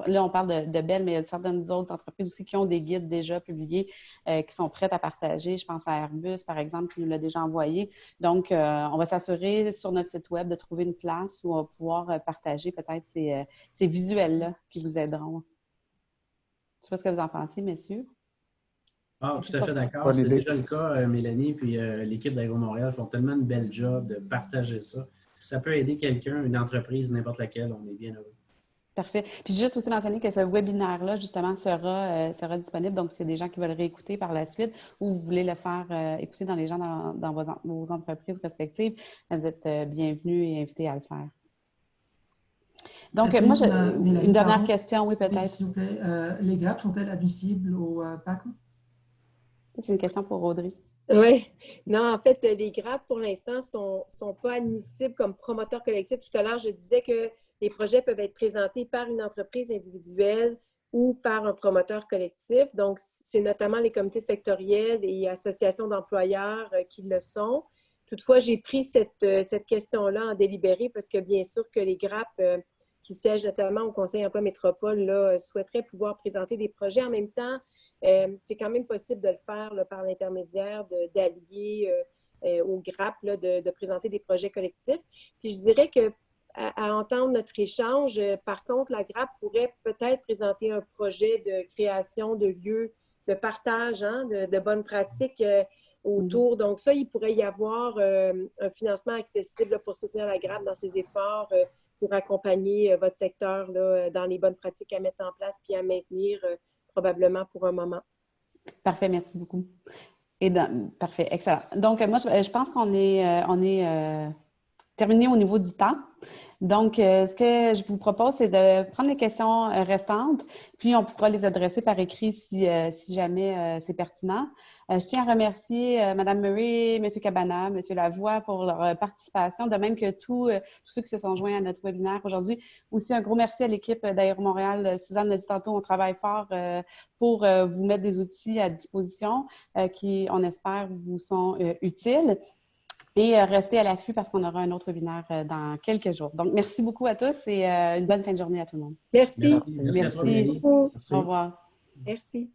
là, on parle de Bell, mais il y a certaines autres entreprises aussi qui ont des guides déjà publiés, qui sont prêtes à partager. Je pense à Airbus, par exemple, qui nous l'a déjà envoyé. Donc, on va s'assurer sur notre site web de trouver une place où on va pouvoir partager peut-être ces visuels-là qui vous aideront. Je ne sais pas ce que vous en pensez, messieurs. Ah, tout à fait d'accord. C'est déjà le cas, Mélanie, puis l'équipe d'Aéro Montréal font tellement une belle job de partager ça. Si ça peut aider quelqu'un, une entreprise, n'importe laquelle, on est bien heureux. Parfait. Puis juste aussi mentionner que ce webinaire-là, justement, sera disponible. Donc, s'il y a des gens qui veulent réécouter par la suite ou vous voulez le faire écouter dans les gens dans vos entreprises respectives, vous êtes bienvenus et invités à le faire. Donc, moi, j'ai une dernière question, oui, peut-être. Oui, s'il vous plaît. Les grappes sont-elles admissibles au PAC? C'est une question pour Audrey. Oui. Non, en fait, les grappes, pour l'instant, sont pas admissibles comme promoteurs collectifs. Tout à l'heure, je disais que les projets peuvent être présentés par une entreprise individuelle ou par un promoteur collectif. Donc, c'est notamment les comités sectoriels et associations d'employeurs qui le sont. Toutefois, j'ai pris cette question-là en délibéré parce que bien sûr que les grappes qui siègent notamment au Conseil emploi métropole là, souhaiteraient pouvoir présenter des projets en même temps. C'est quand même possible de le faire là, par l'intermédiaire d'alliés aux grappes, là, de présenter des projets collectifs. Puis je dirais que à entendre notre échange, par contre, la grappe pourrait peut-être présenter un projet de création de lieux de partage, hein, de bonnes pratiques autour. Donc ça, il pourrait y avoir un financement accessible là, pour soutenir la grappe dans ses efforts pour accompagner votre secteur là, dans les bonnes pratiques à mettre en place puis à maintenir probablement pour un moment. Parfait, merci beaucoup. Parfait, excellent. Donc, moi, je pense qu'on est terminé au niveau du temps. Donc, ce que je vous propose, c'est de prendre les questions restantes, puis on pourra les adresser par écrit si jamais c'est pertinent. Je tiens à remercier Mme Murray, M. Cabana, M. Lavoie pour leur participation, de même que tous ceux qui se sont joints à notre webinaire aujourd'hui. Aussi, un gros merci à l'équipe d'Aéro Montréal. Suzanne l'a dit tantôt, on travaille fort pour vous mettre des outils à disposition qui, on espère, vous sont utiles. Et restez à l'affût parce qu'on aura un autre webinaire dans quelques jours. Donc, merci beaucoup à tous et une bonne fin de journée à tout le monde. Merci. Merci à toi, beaucoup. Au revoir. Merci.